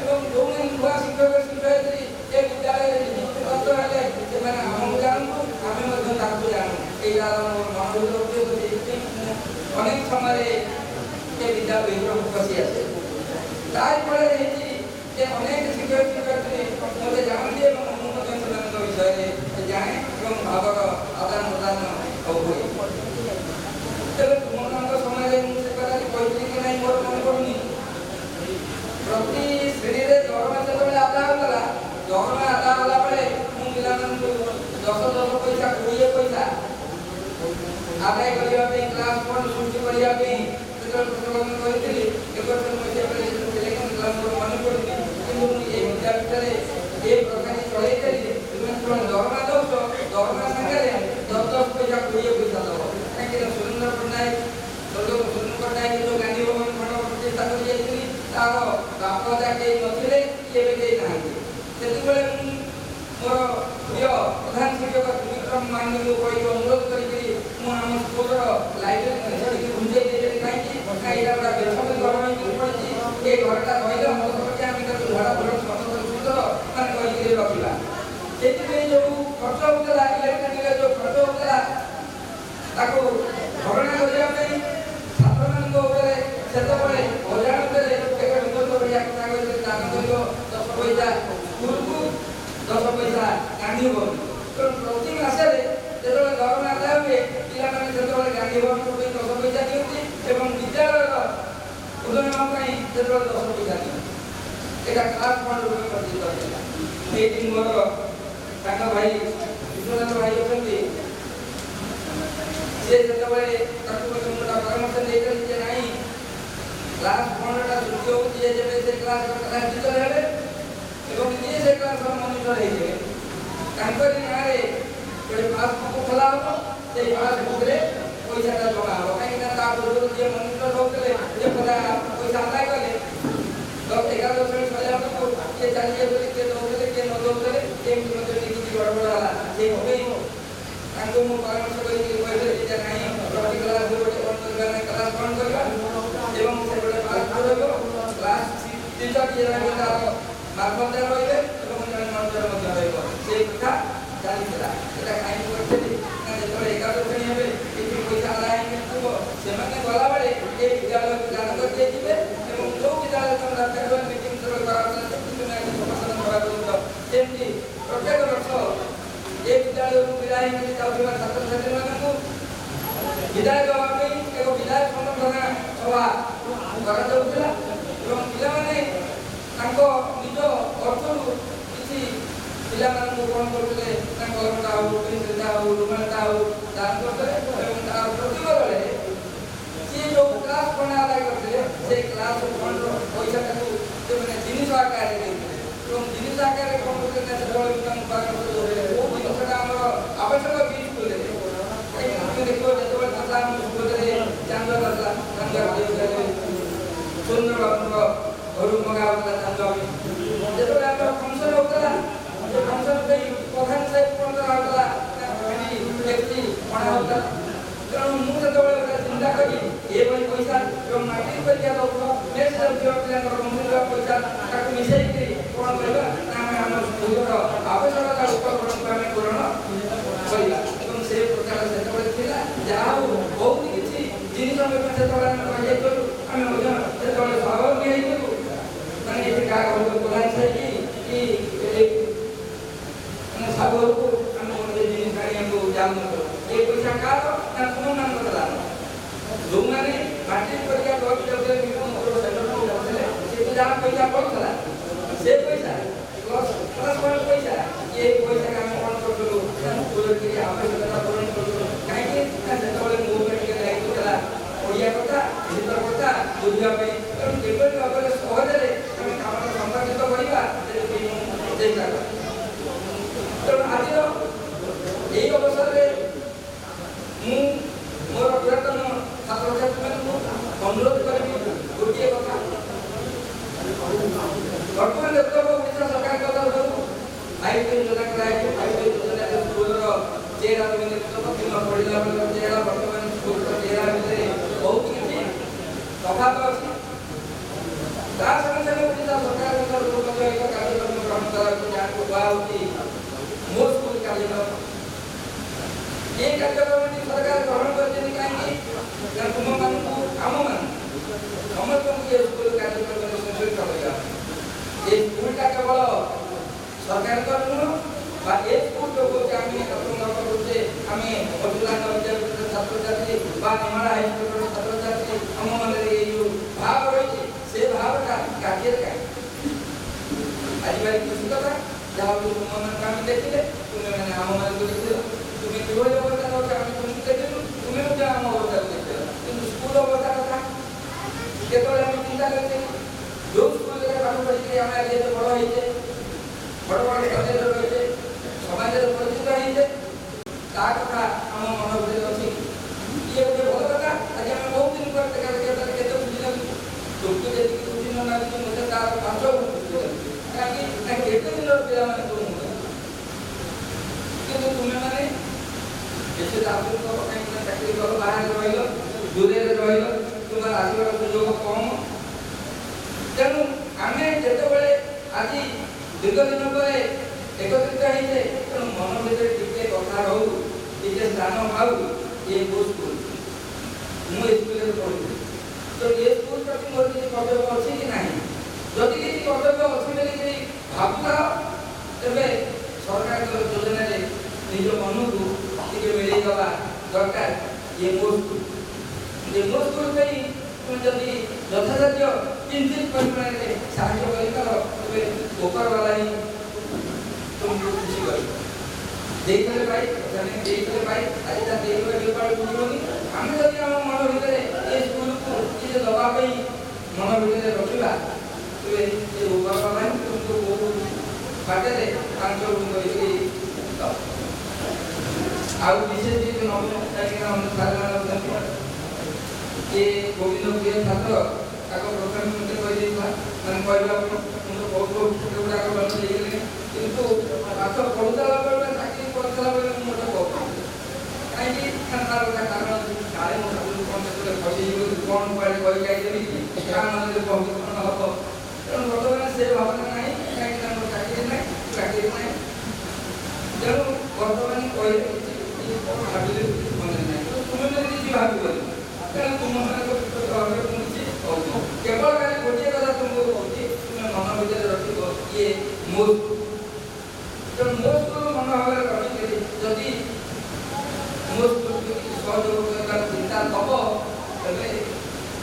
ଏବଂ ଯେଉଁମାନେ ନୂଆ ଶିକ୍ଷକ ଶିକ୍ଷୟିତ୍ରୀ ଏ ବିଦ୍ୟାଳୟରେ ନିଯୁକ୍ତ ହେଲେ ସେମାନେ ଆମକୁ ଜାଣନ୍ତୁ ଆମେ ମଧ୍ୟ ତାଙ୍କୁ ଜାଣୁ ଏଇଟା ମୋର ମନ ଭିତରେ ଅନେକ ସମୟରେ ଏ ବିଦ୍ୟାଳୟ ଭିତରକୁ ବସି ଆସେ ତାର ଫଳରେ ହେଇଛି ଯେ ଅନେକ ଶିକ୍ଷକ ଶିକ୍ଷୟିତ୍ରୀ ମୋତେ ଜାଣନ୍ତି ଏବଂ ମୁଁ ମଧ୍ୟ ସେମାନଙ୍କ ବିଷୟରେ ଜାଣେ ଏବଂ ଭାବର ଆଦାନ ପ୍ରଦାନ ହୁଏ ତେବେ ତୁମମାନଙ୍କ ସମୟରେ ମୁଁ ସେ କଥାଟି କହିଥିଲି କି ନାହିଁ ମୋର ମନେ ପଡ଼ୁନି ପ୍ରତି ଶ୍ରେଣୀରେ ଦରମା ଯେତେବେଳେ ଆଦାୟ ହେଉଥିଲା ଦରମା ଆଦାୟ ହେଲା ବେଳେ ମୁଁ ପିଲାମାନଙ୍କୁ 10 ପଇସା 20 ପଇସା ଆଦାୟ କରିବା ପାଇଁ କ୍ଲାସ୍ ଫଣ୍ଡ ସୃଷ୍ଟି କରିବା ପାଇଁ ସେତେବେଳେ ପ୍ରଚଳନ କରିଥିଲି ଏବର୍ଷ ମସିହା ବେଳେ ମୋର ମନେ ପଡ଼ୁନି କିନ୍ତୁ ମୁଁ ଏ ବିଦ୍ୟାଳୟରେ ଏ ପ୍ରକାର ଚଳେଇଥିଲି ତୁମେ ଦରମା ଦେଉଛ ଦରମା ସାଙ୍ଗରେ 10 ପଇସା 20 ପଇସା ଦେବ କାହିଁକିନା ସୁରେନ୍ଦ୍ର ପଟ୍ଟନାୟକ ସୁରେନ୍ଦ୍ର ପଟ୍ଟନାୟକ ଯେଉଁ ଗାନ୍ଧୀ ଭବନ ଖଣ୍ଡ ପ୍ରତିଷ୍ଠା କରିଯାଇଥିଲି ତାର ବାପ ଅଜା କେହି ନଥିଲେ ଏବେ କେହି ନାହାନ୍ତି ସେତେବେଳେ ମୁଁ ମୋର ପ୍ରିୟ ପ୍ରଧାନ ଶିକ୍ଷକ ତ୍ରିବିକ୍ରମ ମାନ୍ୟଙ୍କୁ କହି ଅନୁରୋଧ କରିକି ମୁଁ ଆମ ସ୍କୁଲର ଲାଇବ୍ରେରୀ ଘୁଞ୍ଚାଇ ଦେଇଥିଲି କାହିଁକି ଏଇଟା ଗୋଟେ ବେସରକାରୀ ଘର ହେଇକି ପଡ଼ିଛି ଏ ଘରଟା ରହିଲେ ମୋ ପଟେ ଆମେ ତାକୁ ଭଡ଼ା ଭଲ ସୁନ୍ଦର ମାନେ କରିକି ରଖିବା ସେଥିପାଇଁ ଯେଉଁ ଖର୍ଚ୍ଚ ହେଉଥିଲା ଇଲେକ୍ଟ୍ରିକରେ ଯେଉଁ ଖର୍ଚ୍ଚ ହେଉଥିଲା ତାକୁ ଭରଣା କରିବା ପାଇଁ ଛାତ୍ରମାନଙ୍କ ଉପରେ ସେତେବେଳେ ଅଜାଣତରେ ଏକ ବିଗତ ଭଳିଆ କଥା କହିଥିଲେ ଦାନ କରିବ 10 ପଇସା ସ୍କୁଲକୁ 10 ପଇସା ଗାନ୍ଧୀ ଭବନ ତେଣୁ ପ୍ରତି ମାସରେ ଯେତେବେଳେ ଦରମା ଆଦାୟ ହୁଏ ପିଲାମାନେ ସେତେବେଳେ ଗାନ୍ଧୀ ଭବନକୁ ପାଇଁ 10 ପଇସା ଦିଅନ୍ତି ଏବଂ ବିଦ୍ୟାଳୟର ଉନ୍ନୟନ ପାଇଁ ସେତେବେଳେ 10 ପଇସା ଦିଅନ୍ତି ଏଇଟା କ୍ଲାସ୍ ଫଣ୍ଡ ରୂପେ ବର୍ଦ୍ଧିତ ହେଲା ଏଇଠି ମୋର ତାଙ୍କ ଭାଇ ବିଶ୍ୱନାଥ ଭାଇ ଅଛନ୍ତି ସେ ଯେତେବେଳେ ତାକୁ ଗୋଟେ ପରାମର୍ଶ ଦେଇଥିଲେ ଯେ ନାହିଁ କ୍ଲାସ୍ ଫଣ୍ଡଟା ସୃଷ୍ଟି ହେଉଛି ଯେ ଯେବେ ସେ କ୍ଲାସ୍ର ଟିଚର ହେବେ ଏବଂ ଯିଏ ସେ କ୍ଲାସ୍ର ମନିଟର ହେଇଯିବେ ତାଙ୍କରି ନାଁରେ ଗୋଟେ ପାସବୁକ୍ ଖୋଲା ହେବ ସେଇ ପାସବୁକ୍ରେ ପଇସାଟା ଜମା ହେବ କାହିଁକିନା ତା ପୂର୍ବରୁ ଯିଏ ମନିଟର ହେଉଥିଲେ ଯେ ପଇସା ଆଦାୟ କଲେ 11 ଶ୍ରେଣୀ ସରିଲା ବେଳକୁ କିଏ ଚାଲିଯାଉଥିଲେ କିଏ ଦେଉଥିଲେ କିଏ ନ ଦେଉଥିଲେ ଏମିତି ମଧ୍ୟ କିଛି ଗଡ଼ବଡ଼ ହେଲା ସେଇଥିପାଇଁ ତାଙ୍କୁ ମୁଁ ପରାମର୍ଶ କରିକି କହିଥିଲି ଯେ ନାହିଁ ପ୍ରତି କ୍ଲାସ୍ରେ ଗୋଟେ କ୍ଲାସ୍ ବନ୍ଦ କରିବା ଏବଂ ସେ ଗୋଟେ ପାସବୁକ୍ ରହିବ କ୍ଲାସ୍ ଟିଚର ଯିଏ ରହିବ ତାର ମାର୍ଗଦର୍ଶନ ରହିବେ ଏବଂ ଜଣେ ମନିଟର ମଧ୍ୟ ରହିବ ସେଇ କଥା ଚାଲିଥିଲା ସେଟା କାହିଁକି କରିଥିଲି ନା ଯେତେବେଳେ 11 ଶ୍ରେଣୀ ହେବେ କିଛି ପଇସା ଆଦାୟ ହେଇଥିବ ସେମାନେ ଗଲାବେଳେ ଏ ବିଦ୍ୟାଳୟକୁ ଦାନ କରିଦିଆଯିବେ ଏବଂ ଯେଉଁ ବିଦ୍ୟାଳୟ ତମେ ଦରକାର ମିଟିଂ କରାଉଥିଲା ତୁମେ ଆଜି ସମାଧାନ କରାଯାଉଛ ଯେମିତି ପ୍ରତ୍ୟେକ ବର୍ଷ ଏ ବିଦ୍ୟାଳୟରୁ ବିଦାୟ ହେଇକି ଯାଉଥିବା ଛାତ୍ରଛାତ୍ରୀମାନଙ୍କୁ ବିଦାୟ ଦେବା ପାଇଁ ଏକ ବିଦାୟ ସମ୍ବର୍ଦ୍ଧନା ସଭା କରାଯାଉଥିଲା ଏବଂ ପିଲାମାନେ ତାଙ୍କ ନିଜ ଅର୍ଥରୁ କିଛି ପିଲାମାନଙ୍କୁ କ'ଣ କରୁଥିଲେ ନା କଲମଟା ହେଉ ପେନ୍ସିଲଟା ହେଉ ରୁମାଲଟା ହେଉ ଦାନ କରୁଥିଲେ ଏବଂ ତାର ପ୍ରତିବଦଳରେ ସିଏ ଯେଉଁ କ୍ଲାସ୍ ଫଣ୍ଡ ଆଦାୟ କରିଥିଲେ ସେଇ କ୍ଲାସ୍ ଫଣ୍ଡର ପଇସାଟାକୁ ସେମାନେ ଜିନିଷ ଆକାରରେ ଦେଇଥିଲେ ଏବଂ ଜିନିଷ ଆକାରରେ କ'ଣ କରୁଥିଲେ ନା ସେତେବେଳେ ତାଙ୍କୁ ପରାମର୍ଶ ଦେଉଥିଲେ କେଉଁ ଜିନିଷଟା ଆମର ଆବଶ୍ୟକ ବି ସ୍କୁଲରେ କାହିଁକି ଦେଖିବ ଯେତେବେଳେ କଥା ଆମ ସ୍କୁଲରେ ଚାନ୍ଦ କରିଥିଲା ସୁରେନ୍ଦ୍ର ବାବୁଙ୍କ ଘରୁ ମଗା ହେଉଥିଲା ଚାନ୍ଦ ଯେତେବେଳେ ଆମର ଫଙ୍କସନ୍ ହେଉଥିଲା ସେ ଫଙ୍କସନ୍ ପାଇଁ ପ୍ରଧାନ ସାହେବ କ'ଣ କରାହେଉଥିଲା ଡେକ୍ଚି ଅଣା ହେଉଥିଲା ତେଣୁ ମୁଁ ସେତେବେଳେ ଗୋଟେ ଚିନ୍ତା କଲି ଏଭଳି ପଇସା ଏବଂ ମାଟ୍ରିକ ପରୀକ୍ଷା ଦେଉଥିବା ନେକ୍ସଟ ଯାଉଥିବା ପିଲାଙ୍କର ମନ୍ଦିର ପଇସା ତାକୁ ମିଶାଇକି କ'ଣ କରିବା ନା ଆମେ ଆମ ସ୍କୁଲର ଆବଶ୍ୟକତା ଉପକରଣକୁ ଆମେ ପୂରଣ କରିବା ଏବଂ ସେ ପ୍ରକାର ସେତେବେଳେ ଥିଲା ଯାହା ହଉ ବହୁତ କିଛି ଜିନିଷ ସେତେବେଳେ ଆମେ ରହିଯାଇଥିଲୁ ଆମେ ମଧ୍ୟ ସେତେବେଳେ ସହଭାଗୀ ହେଇଥିଲୁ ମାନେ ଏଠି କାହା ଘରକୁ କୋଲାଇ ସାଇକି କି ମାନେ ସବୁ ଘରକୁ ଆମେ ଗୋଟେ ଜିନିଷ ଆଣିବାକୁ ଯାଉନଥିଲୁ। ଏ ପଇସା କାହାର ନା ତୁମମାନଙ୍କର ଦାନ। ଯୋଉମାନେ ମାଟ୍ରିକ ପରୀକ୍ଷା ଦବାକୁ ଯାଉଥିଲେ ବିଭିନ୍ନ ସେଣ୍ଟରକୁ ଯାଉଥିଲେ ସେଠୁ ଯାହା ପଇସା ପଡ଼ୁଥିଲା ସେ ପଇସା ପ୍ଲସ୍ ପଏଣ୍ଟ ପଇସା ଏ ପଇସାକୁ ଆମେ କ'ଣ କରୁଥିଲୁ ସ୍କୁଲରେ ଆବଶ୍ୟକତା ପୂରଣ କରୁଥିଲୁ। କାହିଁକି ନା ସେତେବେଳେ ମୋ ଉପରେ ଟିକେ ଦାୟିତ୍ୱ ଥିଲା ଓଡ଼ିଆ କଥା ଭିତର କଥା ବୁଝିବା ପାଇଁ। ତେଣୁ କିପରି ଭାବରେ ସହଜରେ ଆମେ କାମଟା ସମ୍ପାଦିତ କରିବା ସେଥିପାଇଁ ମୁଁ ଚେଷ୍ଟା କରେ। ତେଣୁ ଆଜିର ଏହି ଅବସରରେ ମୁଁ ମୋର ପୁରାତନ ଛାତ୍ରଛାତ୍ରୀମାନଙ୍କୁ ଅନୁରୋଧ କରିବି ଗୋଟିଏ କଥା। ବର୍ତ୍ତମାନ ଦେଖୁଥିବ ଓଡ଼ିଶା ସରକାରଙ୍କ ତରଫରୁ ଆଇପି ଯୋଜନା କରାଯାଇଛି। ଆଇପି ଯୋଜନାରେ ସ୍କୁଲର ଚେହେରା କିମ୍ବା ପଢ଼ିଲା ବେଳର ଚେହେରା ବର୍ତ୍ତମାନ ସ୍କୁଲର ଚେହେରା ଭିତରେ ବହୁତ କିଛି ତଫାତ ଅଛି। ତା ସଙ୍ଗେ ସଙ୍ଗେ ଓଡ଼ିଶା ସରକାରଙ୍କ ତରଫରୁ ମଧ୍ୟ ଏକ କାର୍ଯ୍ୟକ୍ରମ ଗ୍ରହଣ କରାଯାଉଛି ଯାହାକୁ କୁହାହେଉଛି ମୋ ସ୍କୁଲ କାର୍ଯ୍ୟକ୍ରମ। এই କାର୍ଯ୍ୟକ୍ରମଟି ସରକାର ଗ୍ରହଣ କରିଛନ୍ତି କାହିଁକି ନା ତୁମମାନଙ୍କୁ ଆମମାନଙ୍କୁ ସମସ୍ତଙ୍କୁ ଏ ସ୍କୁଲ କାର୍ଯ୍ୟକ୍ରମରେ ସଂଯୋଜିତ କରିବା। ଏ ସ୍କୁଲଟା କେବଳ ସରକାରଙ୍କର ନୁହଁ ବା ଏ ସ୍କୁଲ ଯୋଗୁଁ ଆମେ ଆପଣଙ୍କ କରୁଛେ ଆମେ ଅଜୁଲାନ ବିଦ୍ୟାପୀଠର ଛାତ୍ରଛାତ୍ରୀ ବା ନିମାଳା ହାଇସ୍କୁଲର ଛାତ୍ରଛାତ୍ରୀ ଆମ ମନରେ ଏଇ ଯେଉଁ ଭାବ ରହିଛି ସେ ଭାବଟା କାର୍ଯ୍ୟରେ କାହିଁ ଆଜି ଭାଇ ଖୁସି କଥା ଯାହା ତୁମମାନଙ୍କୁ ଆମେ ଦେଖିଲେ ତୁମେମାନେ ଆମମାନଙ୍କୁ ଦେଖିଲ। তুমি কিভাবে অবস্থা করছো আমি তুমি দেখেছো তুমি তো আমার অবস্থা দেখতে কিন্তু স্কুল অবস্থা কথা কেবল আমি চিন্তা করছি ଯେଉଁ ସ୍କୁଲରେ ପାଠ ପଢ଼ିକି ଆମେ ଆଜି ଏତେ ବଡ଼ ହେଇଛେ ବଡ଼ ବଡ଼ କଲେଜ ରହିଛେ ସମାଜରେ ପରିଚିତ ହେଇଛେ ତା କଥା ଆମ ମନ ଭିତରେ ଅଛି। ଇଏ ଗୋଟେ ଭଲ କଥା। ଆଜି ଆମେ ବହୁତ ଦିନ ପରେ କେତେ ଖୁସି ଲାଗୁଛି। ତୋକୁ ଯେତିକି ଖୁସି ନ ଲାଗୁଛି ମୋତେ ତାର 5 ଗୁଣ ଖୁସି ଲାଗୁଛି। କାହିଁକି ନା କେତେ ଦିନର ପିଲାମାନେ କିନ୍ତୁ ତୁମେମାନେ ବେଶୀ ଚାକିରି କର କାହିଁକି ନା ଚାକିରି କର ବାହାରେ ରହିଲ ଦୂରରେ ରହିଲ ତୁମର ଆସିବାର ସୁଯୋଗ କମ୍। ତେଣୁ ଆମେ ଯେତେବେଳେ ଆଜି ଦୀର୍ଘ ଦିନ ପରେ ଏକତ୍ରିତ ହେଇଛେ ତେଣୁ ମନ ଭିତରେ ଟିକେ କଥା ରହୁ ଟିକେ ସ୍ଥାନ ପାଉ ଏ ମୋ ସ୍କୁଲ ମୁଁ ଏ ସ୍କୁଲରେ ପଢ଼ୁଥିଲି ତ ଏ ସ୍କୁଲ ପ୍ରତି ମୋର କିଛି କର୍ତ୍ତବ୍ୟ ଅଛି କି ନାହିଁ। ଯଦି କିଛି କର୍ତ୍ତବ୍ୟ ଅଛି ବୋଲି ଭାବୁଥାଅ ତେବେ ସରକାରଙ୍କ ଯୋଜନାରେ ନିଜ ମନକୁ ଟିକେ ମିଳେଇ ଦେବା ଦରକାର। ଇଏ ମୋ ସ୍କୁଲ ପାଇଁ তুমি যদি যথাযথ কিঞ্চিত পরিমাণে সাহায্য କରିପାର ତେବେ ଉପରବାଲା ହିଁ ତୁମକୁ ଖୁସି କରିବ। ଦେଇଥିଲେ ଭାଇ ଦେଇଥିଲେ ଭାଇ ଆଜି ତା ଦେଇଥିବା ବେପାର ବୁଝିବନି। ଆମେ ଯଦି ଆମ ମନ ଭିତରେ ଏ ସ୍କୁଲକୁ କିଛି ଦେବା ପାଇଁ ମନ ଭିତରେ ରଖିବା ତେବେ ଏ ଉପରବାଲା ହିଁ ତୁମକୁ ବହୁତ ବାଟରେ 5 ଗୁଣ କରିକି ଦେବ। ଆଉ ବିଶେଷ କିଛି ନବୀନ କାହିଁକିନା ଅନୁସାର ये गोविंद प्रिय छात्र ताको प्रथम मते कहि देला मन कहला मु तो बहुत बहुत छोटे बड़ा को बन लेले किंतु पाठ पढुतला बेले चाकरी करतला बेले मु मते कहू काई कि तार कारण काले मु सब कोन से फसी कोन पड़े कहि जाई देबी काम मन बहुत कोन हबो तेणु वर्तमान से भावना नाही काई कि चाकरी नाही तेणु वर्तमान कहि कि भाबिले मन नाही तुम किसी भाबी केवल खाली गोटे कथा तुमको कहूँ तुम्हें मन भर रखिब ये मो स्कूल मन भाव रखिक जदि मो स्कूल सहयोग चिंता दब तेरे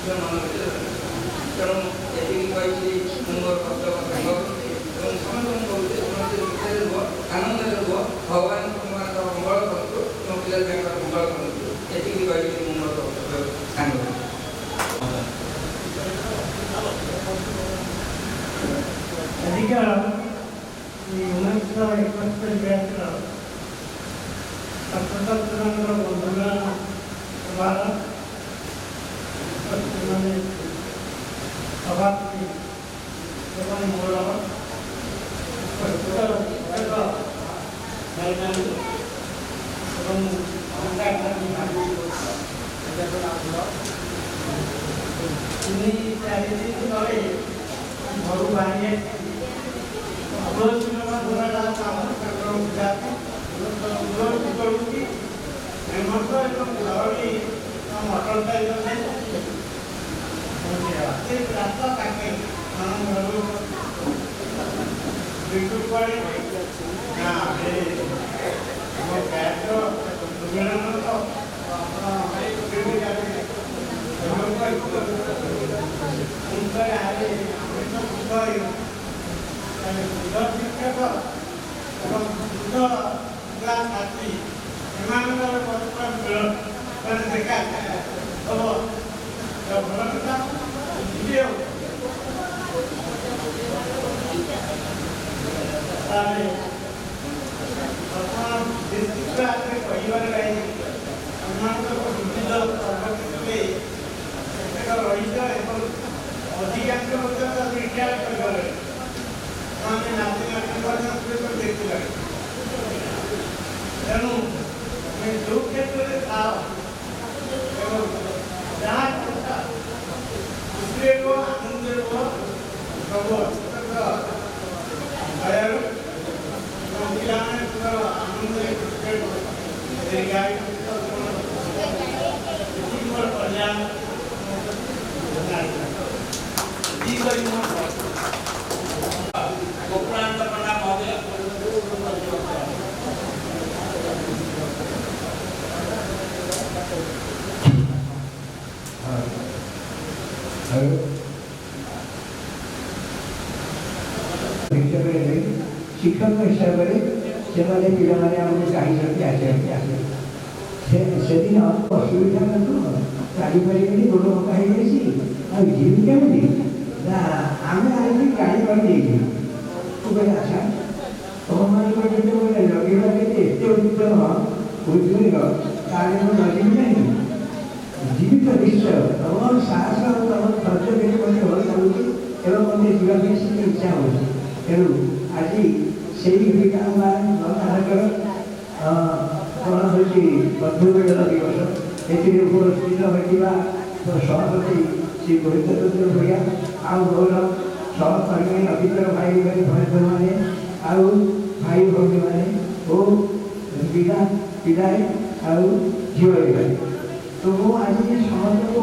मन भर तेणु ये कही मोर कर्तव्य सांग समस्त कहते रुह आनंद रुह भगवान तुम मंगल करूँ तुम पिला मंगल करूँ ये कही मोर कर्तव्य सांग अधिकार ಈ 1971 ಬ್ಯಾಚ್ನ ಸ್ವತಂತ್ರ ಬಂಧುಗಳ ಸಭಾದ ಸಭಾಪತಿ এবং মৌলব এবং তিনি 4 দিন ধরে ঘর বানিয়ে सिनेमा दोनों काम जाते मटन रास्ता ବିଦ୍ୟୁତ ପାଣି ନା ମୋ ବ୍ୟାଗର ସୁବିଧା ତ ଶିକ୍ଷକ ଏବଂ ଛାତ୍ରୀ ଏମାନଙ୍କର ପରସ୍ପର ମିଳନ ମାନେ ଦେଖା ହବ ଭଲ କଥା ଦ୍ୱିତୀୟ ତାହେଲେ ବର୍ତ୍ତମାନ ନିଶ୍ଚିତ ଭାବରେ କହିବାର ନାହିଁ ସେମାନଙ୍କର ବିବିଧ ପ୍ରଗତିରେ କେତେକ ରହିଛ ଏବଂ ଅଧିକାଂଶ ମଧ୍ୟ ତାକୁ ଇତିହାସ କରିଗଲେ ସେମାନେ ନାତି ନାତି ମଧ୍ୟ ଦେଖିଲାଣି ତେଣୁ ଆମେ ଯେଉଁ କ୍ଷେତ୍ରରେ ଥାଅ ଏବଂ ଯାହା କଥା ଖୁସିରେ ରୁହ ଆନନ୍ଦରେ ରୁହ ସବୁ ଅତ୍ୟନ୍ତ ଦୟାଳୁ ଏବଂ ପିଲାମାନଙ୍କର ଆନନ୍ଦରେ ଖୁସିରେ ଗାଈ ମୋର କଲ୍ୟାଣ गोकुलानंद पंडा महोदय शिक्षक हिसाब से पिलाने आमको चाहिए आसे से दिन असुविधा गाड़ी पारे गोड़ पका हो जीवित कमी ना आम आज गाड़ी पाई आशा तुम मान लगेगा एत उत्तम बुझेग ताले न जीवी ना जीवित निश्चय तुम साहस तुम खर्च के भल पड़ुଛି एवं मत जीवाक इच्छा हो तेणु आज से पिलाकर कौन हो बंधुमिलन दिवस ए पुरस्कृत होता सभापति श्री गोविंद भैया आउर सहकर्मी अभितर भाई भाई भैया मैंने आउ भाई भौणी मैंने पिला पिलाए आउ झील भाई तो आज समस्त को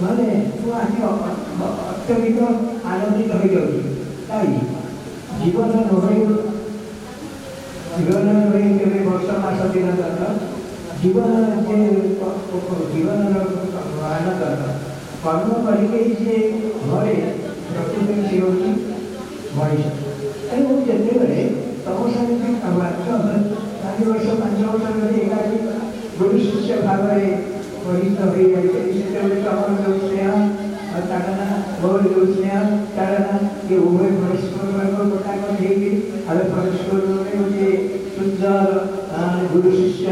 माने आज अत्यधिक आनंदित हो जाऊँगी जीवन नई जीवन नई के वर्ष मास दिन तक जीवन जीवन आनंद कर्म करके घरे प्रकृति से होगी मनीष तेणु जिते तुम साथ 4 वर्ष 5 वर्ष एकाकी गुरु शिष्य भाव में परिचित हो जाए तुम जो स्नेह ताड़ना बहुत जो स्नेह ताड़ना ये उभय परस्पर गोटाक आम परस्पर गोटे सुंदर गुरु शिष्य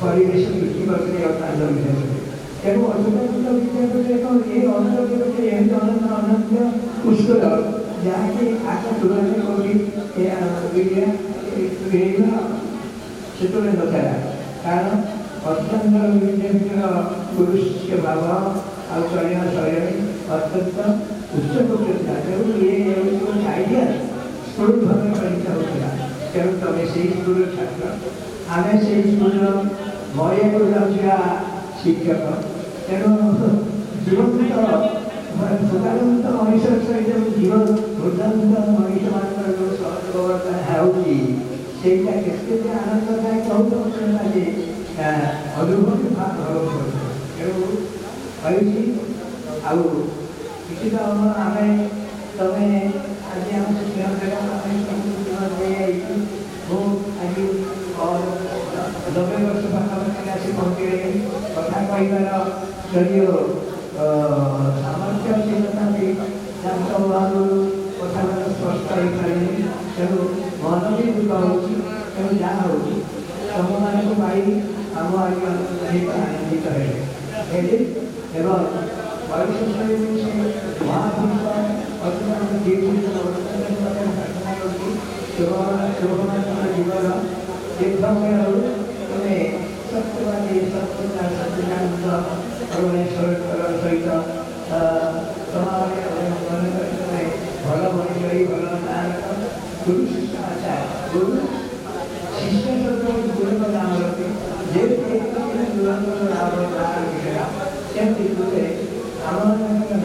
परिवेश सृष्टि करते अत्यंत तेणु अच्युतानंद विद्यापीठ ये अंचल गोटे एमती अनंत पुष्कर जहाँकि आशा तुलना कौटी से नथा कारण अच्युतानंद विद्यापीठ गुरु शिष्य भाव आलिया शैली अत्यंत उच्च कोट था तेणु ये आइडिया स्कूल भाव परिचित होता तेणु तुम से स्कूल छात्र आम से स्कूल मरिया को जाऊा शिक्षक तेणु जीवन भूतानंद मनीष सहित जीवन भूतानंद मनीष मान जो सहयोगता होता के आनंददायक बहुत अनुभूति तेणु कही किसी आम तुम आज आम स्नेह देगा आज 90 वर्ष पाखापाखि आसी पहुँचे कथा कहबार जदिव सामर्थ्यशीलता भी अभाव कथा स्पष्ट हो पारे तेणु मन भी दुख हो तेणु जहाँ हो तुम मान पाई आम आगे आनंदित है एवं परिशेष महापुरुष अच्युतानंद प्रार्थना करी शुभमान जीवन दीर्घमय तुम्हें सत्यवादी सत्य सच्चिदानंद परमेश्वर सहित भल मनीष भल गुरु शिष्य आचार गुरु शिष्य गुरु का नाम रखते जेमती सेमती आम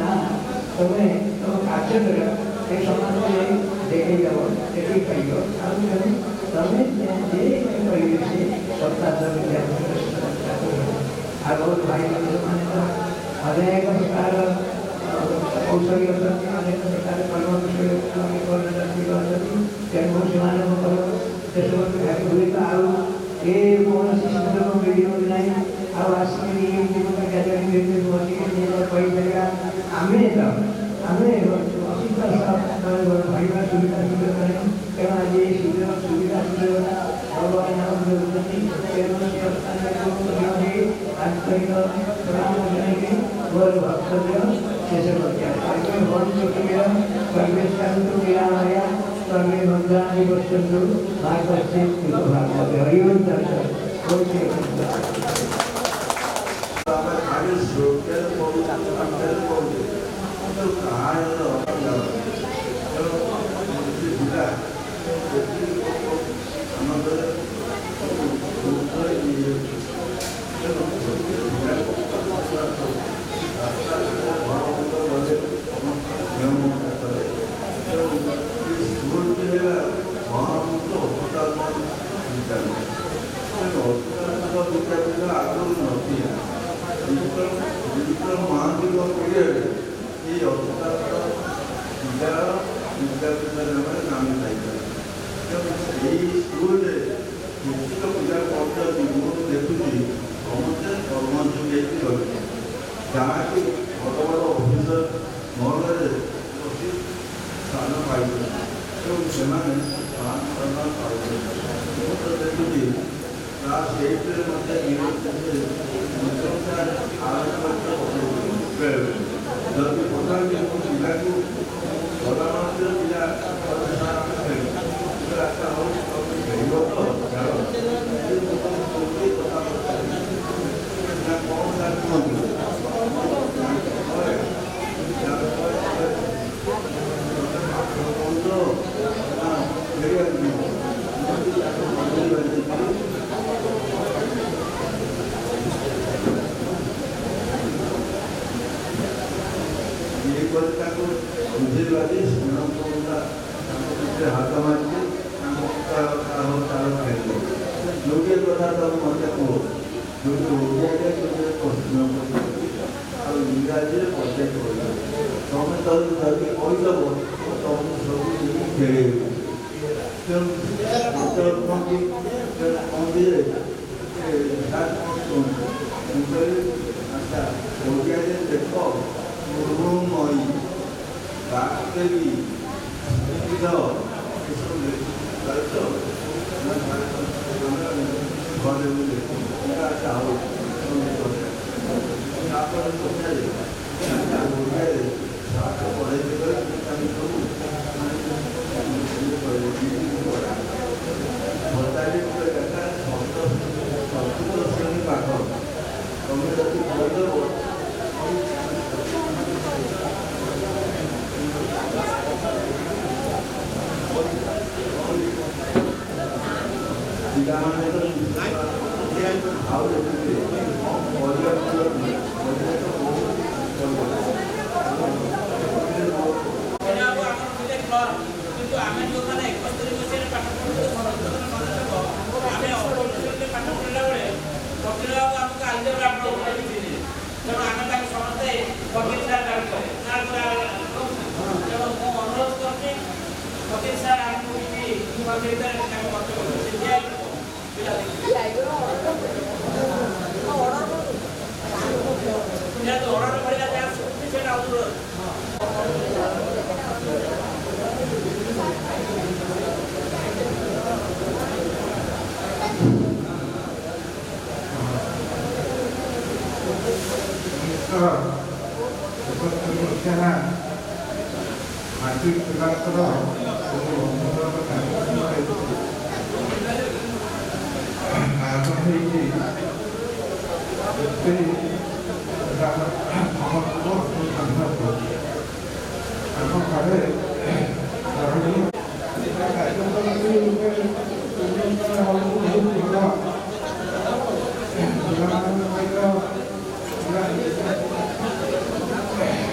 ना तुम्हें तुम कार्य এই সমাজে দেখে যাব দেখে পাইব আমি জানি তবে যে পরিবেশে অত্যাচার আর ওর ভাই মানে তো অনেক প্রকার ଔଷଧୀୟ ଅଛନ୍ତି ଅନେକ ପ୍ରକାର କର୍ମବିଷୟ ଅଛନ୍ତି ତେଣୁ ସେମାନଙ୍କ ଦେଶକୁ ହୁଏତ ଆଉ ଏ କୌଣସି ସୁଯୋଗ ମିଳିବ ନାହିଁ ଆଉ ଆସିକି ଏମିତି ଗୋଟେ ଗ୍ୟାଦରିଂ ବସିକି କହିପାରିବା ଆମେ ଭାବିବା ସୁବିଧା ସୁଯୋଗ ନାହିଁ ତେଣୁ ଆଜି ଏ ସୁବିଧା ସୁଯୋଗଟା ଭଗବାନ ଆମକୁ ଦେଉଛନ୍ତି ତେଣୁ ସେ ଆନ୍ତରିକ ପ୍ରଣାମ ଜଣାଇକି ମୋର ବକ୍ତବ୍ୟ शेष करते परिवेश भगवान पश्यन्तु भागवते हरिओम ଯାହାକି ବଡ଼ ବଡ଼ ଅଫିସର ମହଲରେ ବସି ସ୍ଥାନ ପାଇଛନ୍ତି ଏବଂ ସେମାନେ ସମ୍ମାନ ପାଇଛନ୍ତି। ମୁଁ ତ ଦେଖୁଛି ତା ସେଇଥିରେ ମଧ୍ୟ ଯଦି ପଚାରନ୍ତି ମୁଁ ପିଲାକୁ ଭଲ ମଧ୍ୟ ପିଲା ଖେଳିବ ତ କଣ କୁହନ୍ତୁ ତାକୁ ବୁଝେଇବା ଯେ ହାତ ମାରିକି ତାର ଖେଳିବ ଯୋଗ୍ୟ କଥା ତାକୁ ମୋତେ କୁହ ଯୋଉଠି ଓଡ଼ିଆରେ ପ୍ରଶ୍ନ ଆଉ ଇଂରାଜୀରେ ପଚାରି କହିବ ତମେ ଯଦି କହିଦେବ ତମକୁ ସବୁ ଖେଳେଇବ ତେଣୁ କହନ୍ତି ଆଚ୍ଛା ଓଡ଼ିଆରେ ଦେଖ ମୃଣ୍ମୟୀ ବାଗଦେବୀ ଏସବୁ ଘରେ ଆଚ୍ଛା ହଉ ତାପରେ ପଚାରେ ଓଡ଼ିଆରେ ପାଠ ପଢ଼େଇବେ ତାଙ୍କୁ ସବୁ ପଚାରି ଚତୁର୍ଥ ଶ୍ରେଣୀ ପାଠ ତମେ ଯଦି କହିଦେବ ପିଲାମାନେ ଆଉ କିନ୍ତୁ ଆମେ ଯେଉଁମାନେ 71 ମସିହାରେ ପାଠ ପଢ଼ୁଛୁ ଆମେ ଅପରିଚିତରେ ପାଠ ପଢ଼ିଲା ବେଳେ ଫକୀର ବାବୁ ଆମକୁ ଆଲିଦେବ ତେଣୁ ଆମେ ତାକୁ ସମସ୍ତେ ଫକୀର ସାର୍ ତେଣୁ ମୁଁ ଅନୁରୋଧ କରୁଛି ଫକୀର ସାର୍ ଆମକୁ ଫକୀର ତାଙ୍କୁ ମତ ଯେହେତୁ ଅର୍ଡ଼ର କରିବା ଯାହା ଶୁଣୁଛି ସେଇଟା ଅନୁରୋଧ ମାଟ୍ରିକ ପିଲାଙ୍କର ଆୟୋଜନ ହେଇଛି ଆମ ଘରେ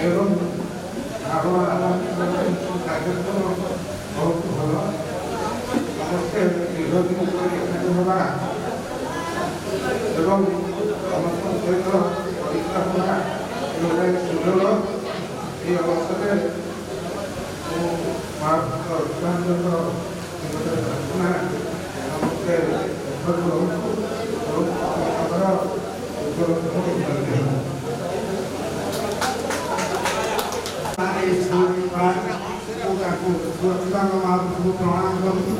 ଏବଂ କାର୍ଯ୍ୟକ୍ରମ ବହୁତ ଭଲ ସମସ୍ତେ ଦୀର୍ଘ ଦିନ ପରେ ଏକାଠି ହେବା ଏବଂ ସମସ୍ତଙ୍କ ସହିତ ପରୀକ୍ଷା ହେବା ଗୋଟେ ସୁଯୋଗ এই ଅବସରରେ ମୁଁ ମହାପ୍ରଭୁ ଅଚ୍ୟୁତାନନ୍ଦଙ୍କ ନିକଟରେ ପ୍ରାର୍ଥନା ସମସ୍ତେ ଏଥରକୁ ଆମର ମହାପ୍ରଭୁ ପ୍ରଣାମ କରୁଛୁ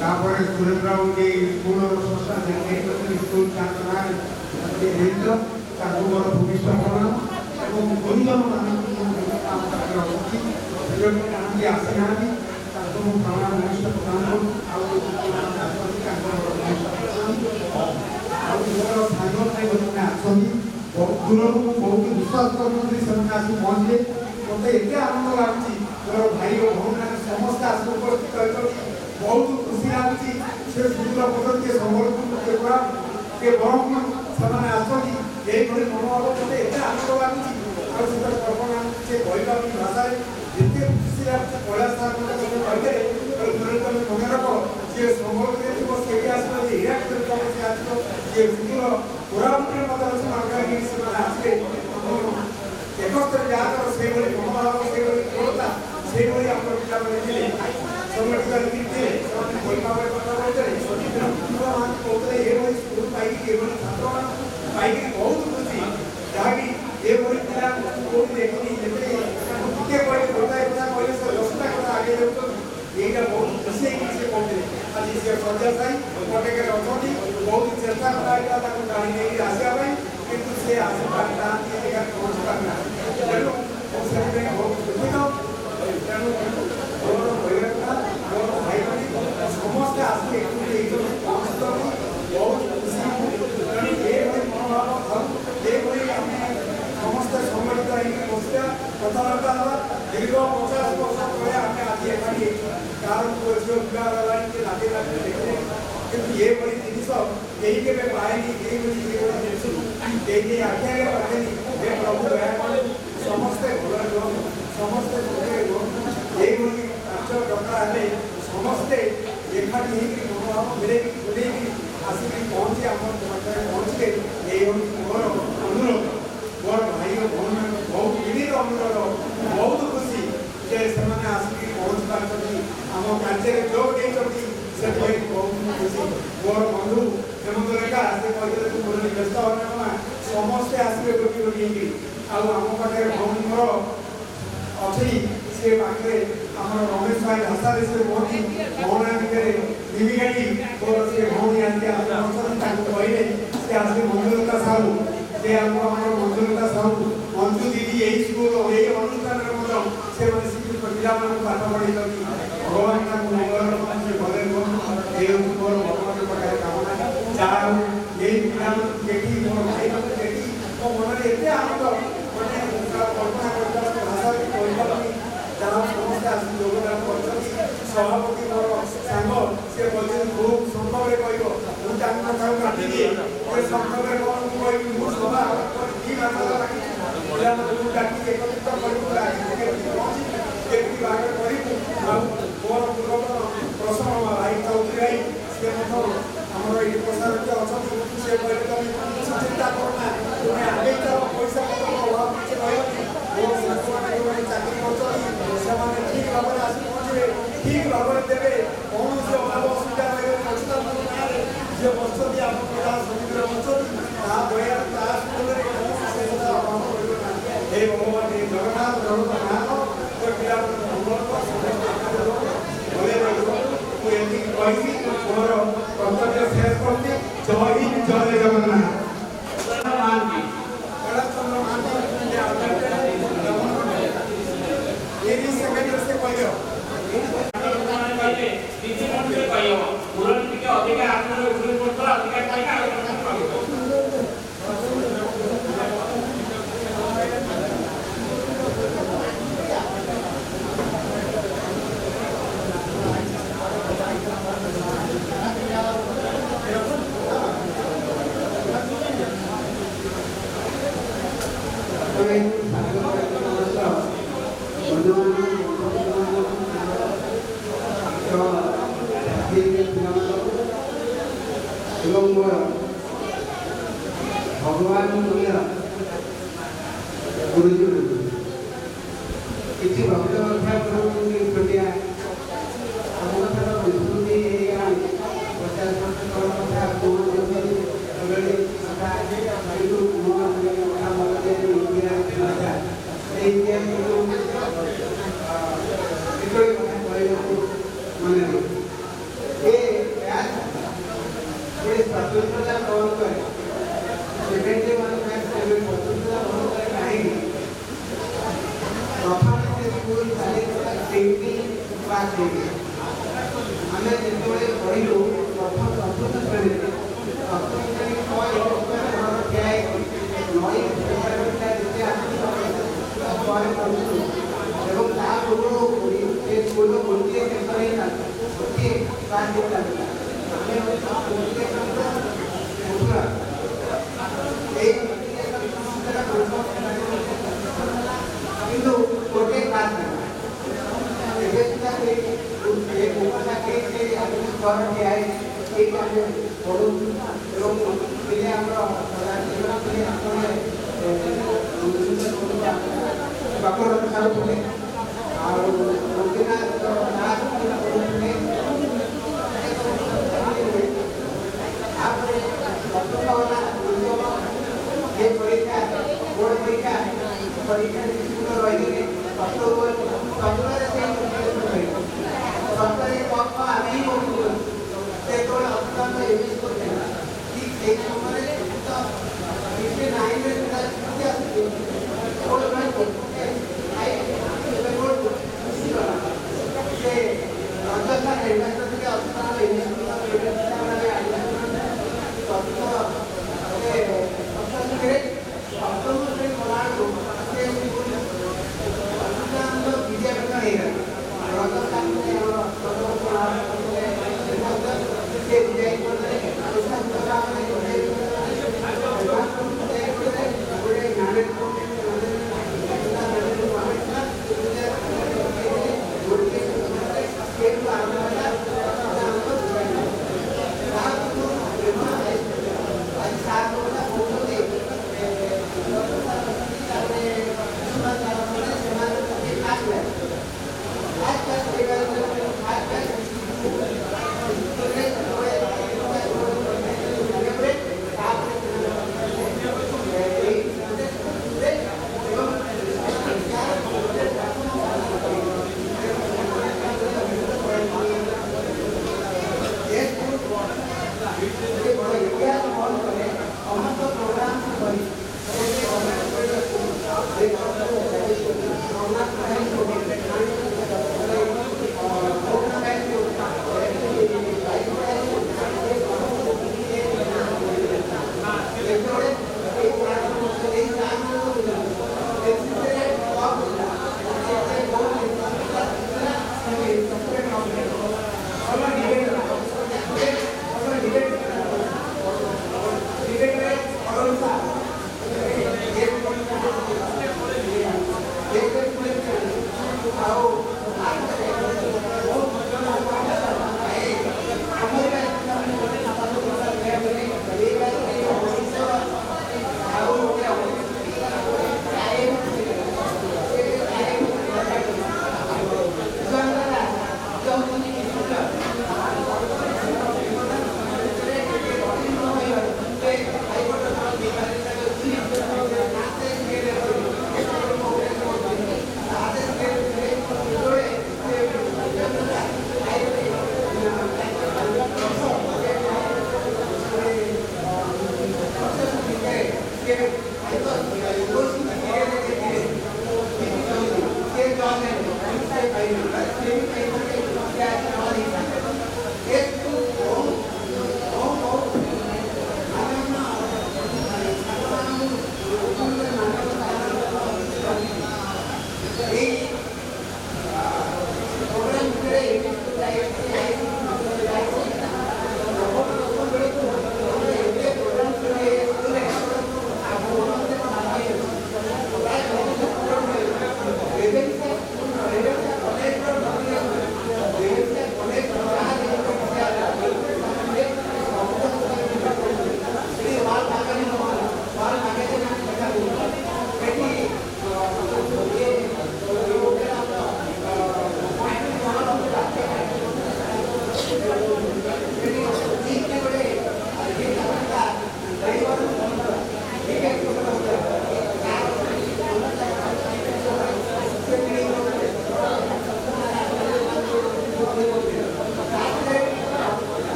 ତାପରେ ସୁରେନ୍ଦ୍ର ସ୍କୁଲର ସଂସ୍ଥା ସ୍କୁଲ ତାଙ୍କ ନାଁରେ ତାଙ୍କୁ ମୋର ଭବିଷ୍ୟ ପ୍ରଣାମ ଏବଂ ଗୁରୁଜନମାନଙ୍କୁ ଆସିନାହାନ୍ତି ତାଙ୍କୁ ମୁଁ ପ୍ରଣାମ ଭବିଷ୍ୟ ପ୍ରଦାନ କରୁଛୁ ଆଉ ମୋର ସାଙ୍ଗ ଭାଇମାନେ ଆସନ୍ତି ବହୁତ ଦୂରରୁ ବହୁତ ବିଶ୍ୱାସ କରୁଛନ୍ତି ସେମାନେ ଆସି ପହଞ୍ଚିଲେ ମୋତେ ଏତେ ଆନନ୍ଦ ଲାଗୁଛି ମୋର ଭାଇ ଓ ଭଉଣୀମାନେ ସମସ୍ତେ ଆସି ଉପସ୍ଥିତ ହୋଇଛନ୍ତି ବହୁତ ଖୁସି ଲାଗୁଛି ସେ ସୁନ୍ଦର ପଦ୍ଧତି ସମ୍ବଲପୁର କିଏ କିଏ ବ୍ରହ୍ମପୁର ସେମାନେ ଆସନ୍ତି ଏଇଭଳି ମନୋଭାବ ମୋତେ ଏତେ ଆନନ୍ଦ ଲାଗୁଛି ଆଉ ସେଟା କଳ୍ପନା ସେ କହିପାରୁନି ଭାଷାରେ ଏତେ ଖୁସି ଲାଗୁଛି କୈଳାସ ସାର୍ କହିଲେ ତମେ ମନେ ରଖ ଯିଏ ସମ୍ବଲପୁରରେ ଥିବ ସେଇଠି ଆସିବ ଯିଏ ହୀରାକୁଦରେ ଥିବ ସେ ଆସିବ ଯିଏ ସୁନ୍ଦର କୋରାପୁଟରେ ମଧ୍ୟ ଅଛି ମାଲକାନଗିରି ସେମାନେ ଆସିଲେ ଏକସ୍ତର ଯାହାଙ୍କର ସେଇଭଳି ମନୋଭାବ ସେଇଭଳି ଦୃଢ଼ତା ସେଇଭଳି ଆମର ପିଲାମାନେ ଥିଲେ ସଂଗଠିତ ଥିଲେ ସେମାନେ କହିପାରେ କଥା କହୁଥିଲେ କହୁଥିଲେ ଏଭଳି ସ୍କୁଲ ପାଇକି ଏଭଳି ଛାତ୍ରମାନଙ୍କୁ ପାଇକି ବହୁତ ଖୁସି ଯାହାକି ଏଭଳି ପିଲା କୋଉଠି ଦେଖିନି ଟିକେ କହିଲେ ଗୋଟାଏ କଥା କହିଲେ ସେ 10ଟା କଥା ଆଗେଇ ଯାଉଛନ୍ତି ଏଇଟା ବହୁତ ଖୁସି ହେଇକି ସେ କହୁଥିଲେ ଆଜି ସେ ସନ୍ଧ୍ୟା ସାହି କଟକରେ ଅଛନ୍ତି ବହୁତ ଚେଷ୍ଟା କରାଯାଇଥିଲା ତାକୁ ଗାଡ଼ି ନେଇକି ଆସିବା ପାଇଁ କିନ୍ତୁ ସେ ଆସିପାରିନାହାନ୍ତି ଏଗାରେ ପହଞ୍ଚି ପାରିନାହାନ୍ତି ତେଣୁ ମୁଁ ସେଥିପାଇଁ ବହୁତ ଦୁଃଖିତ ତେଣୁ ମୋର କହିବା କଥା ମୋର ଭାଇମାନେ ସମସ୍ତେ ଆସି ଏଠି ଏଇଠି ପହଞ୍ଚୁଛନ୍ତି ବହୁତ ଖୁସି ତେଣୁ ଏଭଳି ମନୋଭାବ ଥାଉ ଏଭଳି ଆମେ ସମସ୍ତେ ସଂଗଠିତ ହେଇକି ବସିବା କଥାବାର୍ତ୍ତା ହେବା ଦୀର୍ଘ 50 ବର୍ଷ ପରେ ଆମେ ଆଜି ଏକାଠି କାହାର ପୁଅ ଝିଅ ବିବାହ ହେଲାଣି କି ନାତି ନାତି ଦେଖିଲେ କିନ୍ତୁ ଏଭଳି ଜିନିଷ କେହି କେବେ ପାଏନି ଏଇଭଳି ଜିନିଷକୁ କେହି ଆଖି ଆଗରେ ପାଏନି ଏ ପ୍ରଭୁ ଦୟା କରନ୍ତୁ ସମସ୍ତେ ଭଲରେ ରୁହନ୍ତୁ ସମସ୍ତେ ସୁଖରେ ରୁହନ୍ତୁ ଏଇଭଳି କାର୍ଯ୍ୟ ଦରକାର ହେଲେ ସମସ୍ତେ ଏକାଠି ହେଇକି ମନୋଭାବ ମିଳେଇକି ବୁଲେଇକି ଆସିକି ପହଞ୍ଚି ଆମ ପାଖରେ ପହଞ୍ଚିଲେ ଏଇ ହେଉଛି ମୋର ଅନୁରୋଧ ମୋର ଭାଇ ଓ ଭଉଣୀମାନଙ୍କୁ ବହୁତ ବିନୀତ ଅନୁରୋଧ ବହୁତ ଖୁସି ଯେ ସେମାନେ ଆସିକି ପହଞ୍ଚି ପାରୁଛନ୍ତି ଆମ କାର୍ଯ୍ୟରେ ଯୋଗ ଦେଇଛନ୍ତି ସେଥିପାଇଁ ବହୁତ ଖୁସି ମୋର ବନ୍ଧୁ ହେମନ୍ତ ରେଖା ସେ କହିଥିଲେ ତୁ ମୋର ବ୍ୟସ୍ତ ହବ ସମସ୍ତେ ଆସିବେ ଗୋଟି ଗୋଟି ହେଇକି ଆଉ ଆମ ପାଖରେ ଭଉଣୀ ମୋର ଅଛି ସେ ପାଖରେ ଆମର ରମେଶ ଭାଇ ଭାଷାରେ ସେ ଭଉଣୀ ଭଉଣୀ ଭିତରେ ନିମିଗାଡ଼ି ମୋର ସେ ଭଉଣୀ ଆସିକି ଅଛନ୍ତି ତାଙ୍କୁ କହିଲେ ସେ ଆସିକି ମଞ୍ଜୁଲତା ସାହୁ ସେ ଆମର ମଞ୍ଜୁଲତା ସାହୁ ମଞ୍ଜୁ ଦିଦି ଏଇ ସ୍କୁଲ ଏଇ ଅନୁଷ୍ଠାନରେ ମଧ୍ୟ ସେମାନେ ଶିକ୍ଷିତ ପିଲାମାନଙ୍କୁ ପାଠ ପଢ଼େଇଛନ୍ତି ଭଗବାନ ତାଙ୍କୁ ମଙ୍ଗଳ ସେ ଭଲରେ ରୁହନ୍ତୁ ଏଇ ହେଉଛି ମୋର ଭଗବାନଙ୍କ ପାଖରେ କାମନା ଯାହା ହଉ ଏଇ ପିଲାମାନଙ୍କୁ ଦେଖି ମୋର ଭାଇମାନଙ୍କୁ ଦେଖି ମୋ ମନରେ ଏତେ ଆନନ୍ଦ ମାନେ କଳ୍ପନା କରିବା ଭାଷାରେ କହିପାରୁନି ଯାହା ସମସ୍ତେ ଆସି ଯୋଗଦାନ କରିଛନ୍ତି ସଭାପତି ମୋର ସାଙ୍ଗ ସେ କହିଛନ୍ତି ଖୁବ୍ ସମ୍ଭବରେ କହିବ ମୁଁ ତାଙ୍କ କଥାକୁ କାଟିଦିଏ ସେ ସମ୍ଭବରେ କ'ଣ ମୁଁ କହିବି ମୁଁ ସଭା ଦୁଇ ମାସ ଲାଗି ପିଲାମାନଙ୍କୁ ଡାକି ଏକତ୍ରିତ କରିବୁ କେମିତି ବାହାର କରିବୁ ଆଉ ମୋର ପୂର୍ବତନ ପ୍ରସନ୍ନ ଭାଇ ଚୌଧୁରୀ ଭାଇ ସେ ମଧ୍ୟ ଆମର ଏଇ ପ୍ରସାରକ ଅଛନ୍ତି ସେ କହିଲେ ତମେ କିଛି ଚିନ୍ତା କରନା ତୁମେ ଆଗେଇ ଯାଅ ପଇସା ପତ୍ର ଅଭାବ କିଛି ରହିବନି ମୋ ସାଙ୍ଗମାନେ ଯେଉଁମାନେ ଚାକିରି କରୁଛନ୍ତି ସେମାନେ ଠିକ୍ ଭାବରେ ଆସି ପହଞ୍ଚିବେ ଠିକ୍ ଭାବରେ ଦେବେ କୌଣସି ଅଭାବ ଅସୁବିଧା ରହିବନି ଅଚ୍ୟୁତାନନ୍ଦ ନାଁରେ ଯିଏ ବସିଛନ୍ତି ଆମ ପିଲା ସମିତିରେ ବସିଛନ୍ତି ତାହା ଦୟାରେ ତାହା ସ୍କୁଲରେ କୌଣସି ସେ କଥା ଅଭାବ ରହିବ ନାହିଁ ହେ ଭଗବାନ ହେ ଜଗନ୍ନାଥ ଜଗନ୍ନାଥ ସେ ପିଲାମାନଙ୍କୁ ମଙ୍ଗଳ ଭଲେ ରହିବ ମୁଁ ଏତିକି କହିବି ମୋର କର୍ତ୍ତବ୍ୟ ଶେଷ କରୁଛି ଜୟ ହିନ୍ଦ ଜୟ ଜଗନ୍ନାଥ Terima kasih. गुरुजी किसी भक्त कथा छोटिया ଆମ କଥାର ବିସ୍ତୃତି ହେଇଗଲାଣି 50 ବର୍ଷ ତଳ କଥା କୋଉ ଅଲରେଡି କଥା କିନ୍ତୁ ମୋ କଥା ମତେ ଇତିହାସ କଥା এই ଇତିହାସକୁ କେତେବେଳେ କଥା କହିବାକୁ ମନେ ନାହିଁ ଏ ସ୍ୱାଧୀନତା ଗ୍ରହଣ କରେ 71 ସ୍ୱାଧୀନତା ଗ୍ରହଣ କରେ କାହିଁକି ପ୍ରଥମେ ସ୍କୁଲ ଚାଲିଥିଲା ତିନି ପାସ୍ ହେଇକି ଆମେ ଯେତେବେଳେ ପଢ଼ିଲୁ ପ୍ରଥମ ଚତୁର୍ଥ ଶ୍ରେଣୀରେ ସପ୍ତମ ଶ୍ରେଣୀ ପରେ ନଈ ଯେତେ ପରେ ପଢ଼ୁଛୁ ଏବଂ ତା ପୂର୍ବରୁ ସେ ସ୍କୁଲର ଗୋଟିଏ ଶେଷ ହେଇଥିଲା ଗୋଟିଏ ପାସ୍ ହେଇଥିଲା ଆମେ ଏଇ କିନ୍ତୁ ଗୋଟେ କ୍ଲାସ୍ ଏବେ ସୁଦ୍ଧା ପଢ଼ୁଛୁ ଏବଂ ପିଲେ ଆମର ବାପରଥ ସାର୍ ଥିଲେ ଆଉ ଗୋପୀନାଥ ଦାସ ପଢ଼ୁଥିଲେ ତାପରେ ଚତୁର୍ଥ ଗଲା ଏ ପରୀକ୍ଷା ବୋର୍ଡ଼ ପରୀକ୍ଷା ସ୍କୁଲ ରହିଥିଲେ ସପ୍ତମରେ ସେଇ ସପ୍ତରେ ଆମେ ହିଁ ପଢ଼ୁଥିଲୁ ସେତେବେଳେ ଅତ୍ୟନ୍ତ ଏମିତି କରୁଥିଲା ଠିକ୍ ସେଇ ସମୟରେ 59ରେ ସେ ରାଜସ୍ଥାନ ହେଡମାଷ୍ଟର থেকে ଅତ୍ୟନ୍ତ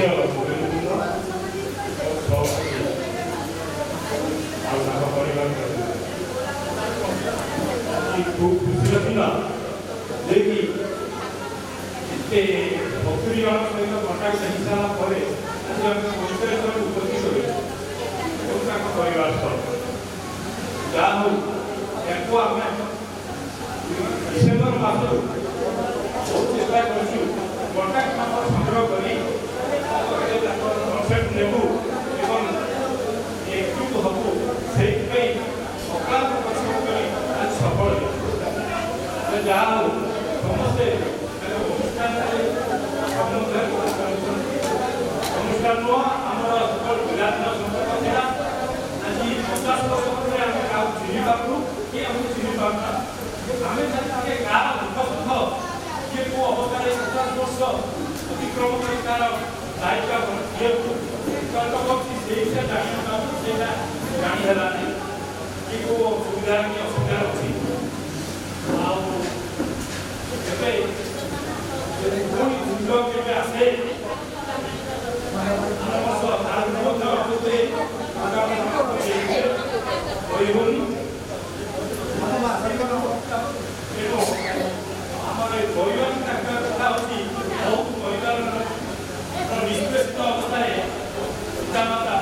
ଝିଅ ଗୋବିନ୍ଦ ଆଉ ତାଙ୍କ ପରିବାର ଖୁବ୍ ଖୁସିର ଦିନ ଯିଏକି ଏତେ 70 ଜଣ ସହିତ କଣ୍ଟାକ୍ଟ ହେଇସାରିଲା ପରେ ଆଜି ଆମେ ପଇଁଚାଳିଶ ଉପସ୍ଥିତ ହୋଇଛୁ ଏବଂ ତାଙ୍କ ପରିବାର ସହ ଯାହା ହଉ ୟାକୁ ଆମେ ଡିସେମ୍ବର ମାସରୁ ବହୁତ ଚେଷ୍ଟା କରିଛୁ କଣ୍ଟାକ୍ଟ ନମ୍ବର ସଂଗ୍ରହ କରି ତାଙ୍କର କନସେପ୍ଟ ନେବୁ ଏବଂ ଏକଜୁଟ ହେବୁ ସେଇଥିପାଇଁ ଅକ୍ଳାନ୍ତ ପରିଶ୍ରମ କରି ଆଜି ସଫଳ ହେବୁ ଯାହା ହଉ ସମସ୍ତେ ଅନୁଷ୍ଠାନରେ ଅନୁଷ୍ଠାନ ନୁହଁ ଆମର ସେତେବେଳେ ପିଲାଦିନ ସମ୍ପର୍କ ଥିଲା ଆଜି 50 ବର୍ଷ ପରେ ଆମେ କାହାକୁ ଚିହ୍ନି ପାରୁନୁ କି ଆମକୁ ଚିହ୍ନି ପାରୁନା ଆମେ ଟିକେ ଗାଁର ଦୁଃଖ ସୁଖ କିଏ କେଉଁ ଅବସ୍ଥାରେ 50 ବର୍ଷ ଅତିକ୍ରମ କରି ତାର ଦାୟିତ୍ୱ କିଏକୁ ବିକଳ୍ପ କରୁଛି ସେଇଟା ଜାଣିପାରୁଛୁ ସେଇଟା ଜାଣି ହେଲାନି କି କେଉଁ ସୁବିଧା କି ଅସୁବିଧା ଅଛି ଆଉ ଏବେ ପୁଣି ସୁଯୋଗ କେବେ ଆସେ କହିବନି ଆମର ଏ ପରିବାର କଥା ଅଛି ବହୁତ ପରିବାରର ନିଷ୍ପେଷିତ ଅବସ୍ଥାରେ ପିତାମାତା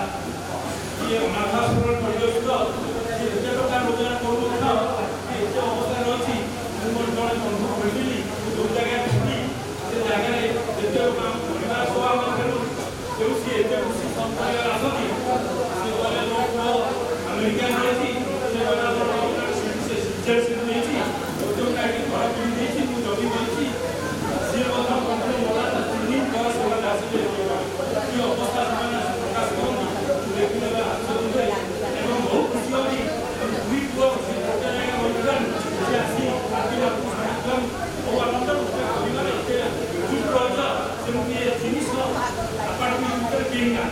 କିଏ ଅନାଥାଶ୍ରମରେ ପରିବେଶିତ କିଏ ଏତେ ଟଙ୍କା ରୋଜଗାର କରୁନଥିଲ ଏତେ ଅବସ୍ଥାରେ ଅଛି ମୁଁ ମୋର ଜଣେ ବନ୍ଧୁ କହିଥିଲି ଯେଉଁ ଜାଗାରେ ଥିଲି ସେ ଜାଗାରେ ଯେତେ ଟଙ୍କା ପରିବାର ସଭା ମଧ୍ୟରୁ ଯେଉଁ ସିଏ ଏତେ ଖୁସି ପରିବାର ଆସନ୍ତି ସେ ଗଲେ ମୋ ପୁଅ ଆମେରିକାରେ ରହିଛି ସେ ଗଲା ଦେଇଛି ଯେଉଁ ଗାଡ଼ି ଘର କିଣି ଦେଇଛି ମୁଁ ଜଗି କରିଛି ସିଏ ମଧ୍ୟ କମ୍ପାନୀ ମୋଟା 3 ବର୍ଷ ସେମାନେ ଆସିଲେ କି ଅବସ୍ଥା ସେମାନେ ପ୍ରକାଶ କରନ୍ତି ଦେଖିନେବା ଆସୁଛନ୍ତି ଏବଂ ବହୁତ ଖୁସି ହେଉଛି ଦୁଇ ପୁଅ ସେ ଗୋଟେ ଜାଗା ରହିଛନ୍ତି ସେ ଆସି ଆସିବାକୁ ବହୁ ଆନନ୍ଦ ପରିବାର ଏତେ ଏକଜୁଟ ରହିଛ ସେମିତି ଏ ଜିନିଷ ଆପାର୍ଟମେଣ୍ଟ ଭିତରେ କେହି ନା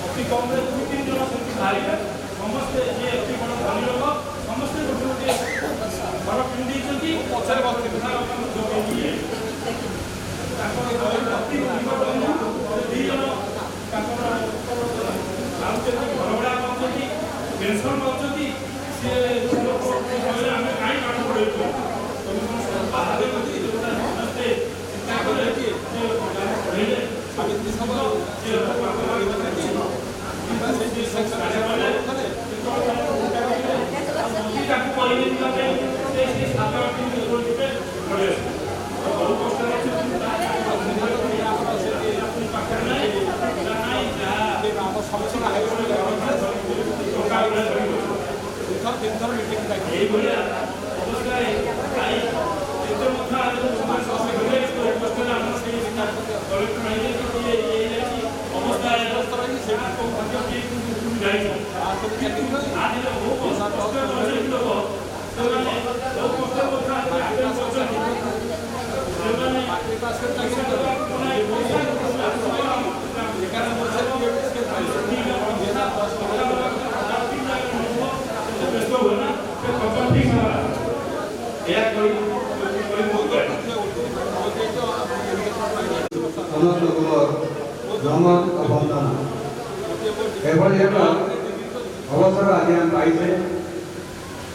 ଅତି କମ୍ରେ 2-3 ଜଣ ସେମିତି ବାହାରିବେ ସମସ୍ତେ ଯିଏ ଅତି ବଡ଼ ଧନୀ ଲୋକ ସମସ୍ତେ ଗୋଟେ ଗୋଟେ ଘର କିଣି ଦେଇଛନ୍ତି ପଛରେ ବସି ଯୋଗେଇ ତାଙ୍କର ଅତି ନିକଟ ବନ୍ଧୁ 2 ଜଣ ତାଙ୍କର ଆଉଛନ୍ତି ଘର ଭଡ଼ା ପାଉଛନ୍ତି ପେନ୍ସନ୍ ପାଉଛନ୍ତି ସିଏ କହିଲେ ଆମେ କାହିଁ ପାଠ ପଢ଼େଇବୁ ବାହାରେ ସମସ୍ତେ ଚିନ୍ତା କଲେ ପଢ଼େଇଲେ ତାକୁ କହିଲେ ସେ 7-8 ଦିନ ଯିବେ ପଳେଇ ଆସିବେ ବହୁ କଷ୍ଟରେ ପାଖରେ ନାହିଁ ଏଇଭଳିଆ ଅବସ୍ଥାରେ ଏତେ ମଧ୍ୟ ଅବସ୍ଥା एभली एक अवसर आज आम पाइसे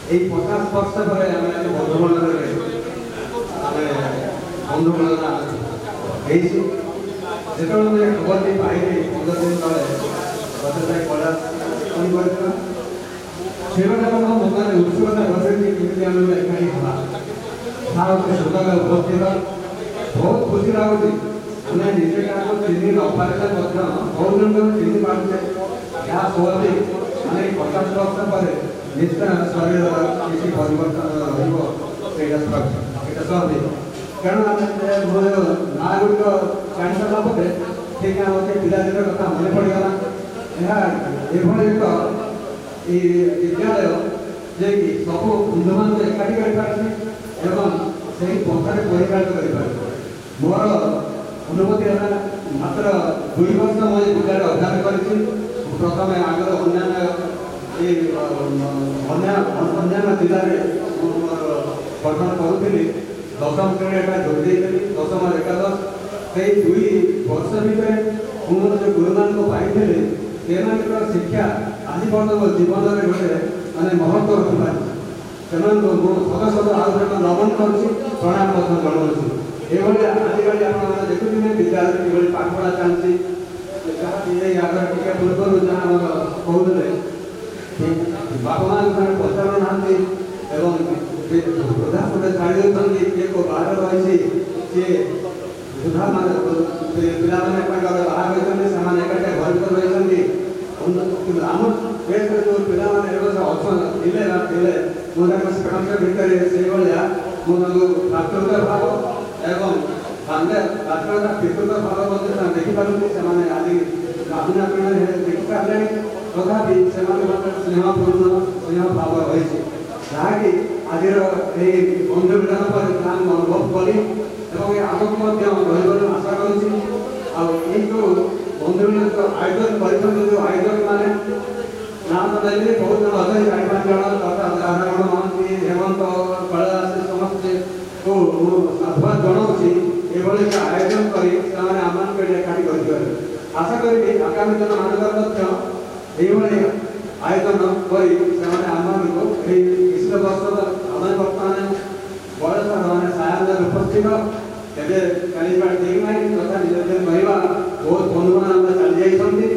यही 50 वर्ष पर आम बंधुमंडल बंधु मिलना जो खबर टी पाइली 15 दिन तले रजत कला से मन उत्सुकता बसती केमी आम एकाठी हाँ सुधार उपस्थित बहुत खुशी लगुच आम निजे क्या चिन्ह न पारे बहुत जन चिन्ह पारे या फल आम 50 वर्ष पर निश्चय शरीर किसी परिवर्तन रहा स्वाभाविक कारण मोर ना गुड़िक जाणी सारा पर ठीक पिलादिन कथा मन पड़गला यह एक विद्यालय जे कि सब बंधु मान एकाठी कर पंथार परिचालित कर मोर अनुभूति है मात्र 2 वर्ष मुझे विद्यालय अध्ययन कर प्रथम आगर अन्य जिले में पठन करूली 10म श्रेणी जोड़ी 10म एकादश से 2 ବର୍ଷ ଭିତରେ ମୁଁ ଯେଉଁ ଗୁରୁମାନଙ୍କୁ ପାଇଥିଲି ସେମାନଙ୍କର ଶିକ୍ଷା ଆଜି ପର୍ଯ୍ୟନ୍ତ ମୋ ଜୀବନରେ ଗୋଟେ ମାନେ ମହତ୍ଵ ରଖିପାରିଛି। ସେମାନଙ୍କୁ ମୁଁ ସଦା ସଦା ଆଉ ଥରେ ନମନ କରୁଛି, ପ୍ରଣାମ ମଧ୍ୟ ଜଣାଉଛି। ଏଭଳି ଆଜିକାଲି ଆପଣମାନେ ଦେଖୁଥିବେ ବିଦ୍ୟାଳୟରେ କିଭଳି ପାଠପଢ଼ା ଚାଲିଛି। ଯାହାକି ଏଇ ଆଗରେ ଟିକେ ପୂର୍ବରୁ ଯାହା ଆମର କହୁଥିଲେ ବାପା ମାଆଙ୍କୁ ସେମାନେ ପଚାରୁନାହାନ୍ତି ଏବଂ ବୃଦ୍ଧାଶ୍ରମରେ ଛାଡ଼ି ଦେଉଛନ୍ତି। କିଏ କେଉଁ ବାହାରେ ରହିଛି, ସିଏ ବୃଦ୍ଧାମାନେ ପିଲାମାନେ ତାଙ୍କର ବାହା ରହିଛନ୍ତି, ସେମାନେ ଏକାଠି ଘର ଭିତରେ ରହିଛନ୍ତି। କିନ୍ତୁ ଆମ ଦେଶରେ ଯେଉଁ ପିଲାମାନେ ଏବେ ଥିଲେ ନା ଥିଲେ ମୁଁ ତାଙ୍କ ସେମାନଙ୍କ ଭିତରେ ସେଇଭଳିଆ ମୁଁ ତାଙ୍କୁ ଭାତୃତ୍ୱ ଭାବ ଏବଂ ପିତୃତ୍ୱ ଭାବ ମଧ୍ୟ ସେମାନେ ଦେଖିପାରୁଛନ୍ତି। ସେମାନେ ଆଜି ନାବିନା ପିଢ଼ି ଦେଖିପାରିଲେଣି, ତଥାପି ସେମାନଙ୍କ ସ୍ନେହପୂର୍ଣ୍ଣ ସ୍ନେହ ଭାବ ରହିଛି, ଯାହାକି ଆଜିର ଏହି ବନ୍ଧୁ ମିଳନ ପରେ ତାହା ମୁଁ ଅନୁଭବ କଲି ଏବଂ ଆଗକୁ ମଧ୍ୟ ରହିବାକୁ ଆଶା କରୁଛି। ଆଉ ଏଇ ଯେଉଁ ବନ୍ଧୁ ମିଳନ ଆୟୋଜନ କରିଛନ୍ତି, ଯେଉଁ ଆୟୋଜକ ମାନେ ନାଁ ତ ନେଲେ ବହୁତ ଜଣ ଅଛନ୍ତି, 4-5 ଜଣ ରାଧାରମଣ ମହାନ୍ତି, ହେମନ୍ତ କୈଳାସ ସମସ୍ତଙ୍କୁ ମୁଁ ସାଧୁବାଦ ଜଣାଉଛି। ଏଭଳି ଏକ ଆୟୋଜନ କରି ସେମାନେ ଆମମାନଙ୍କୁ ଏଠି ଏକାଠି କରିପାରିବେ। ଆଶା କରିବି ଆଗାମୀ ଦିନମାନଙ୍କରେ ମଧ୍ୟ ଏଇଭଳି ଆୟୋଜନ କରି ସେମାନେ ଆମମାନଙ୍କୁ ଏହି କିଛିଟା ବର୍ଷର ଆମେ ବର୍ତ୍ତମାନ ବୟସ ମାନେ ସାୟାହ୍ନରେ ଉପସ୍ଥିତ ଏବେ ଚାଲିବା ଠିକ ନାହିଁ, ତଥାପି ଯେତେ ରହିବା ବହୁତ ବନ୍ଧୁମାନେ ଆମେ ଚାଲିଯାଇଛନ୍ତି।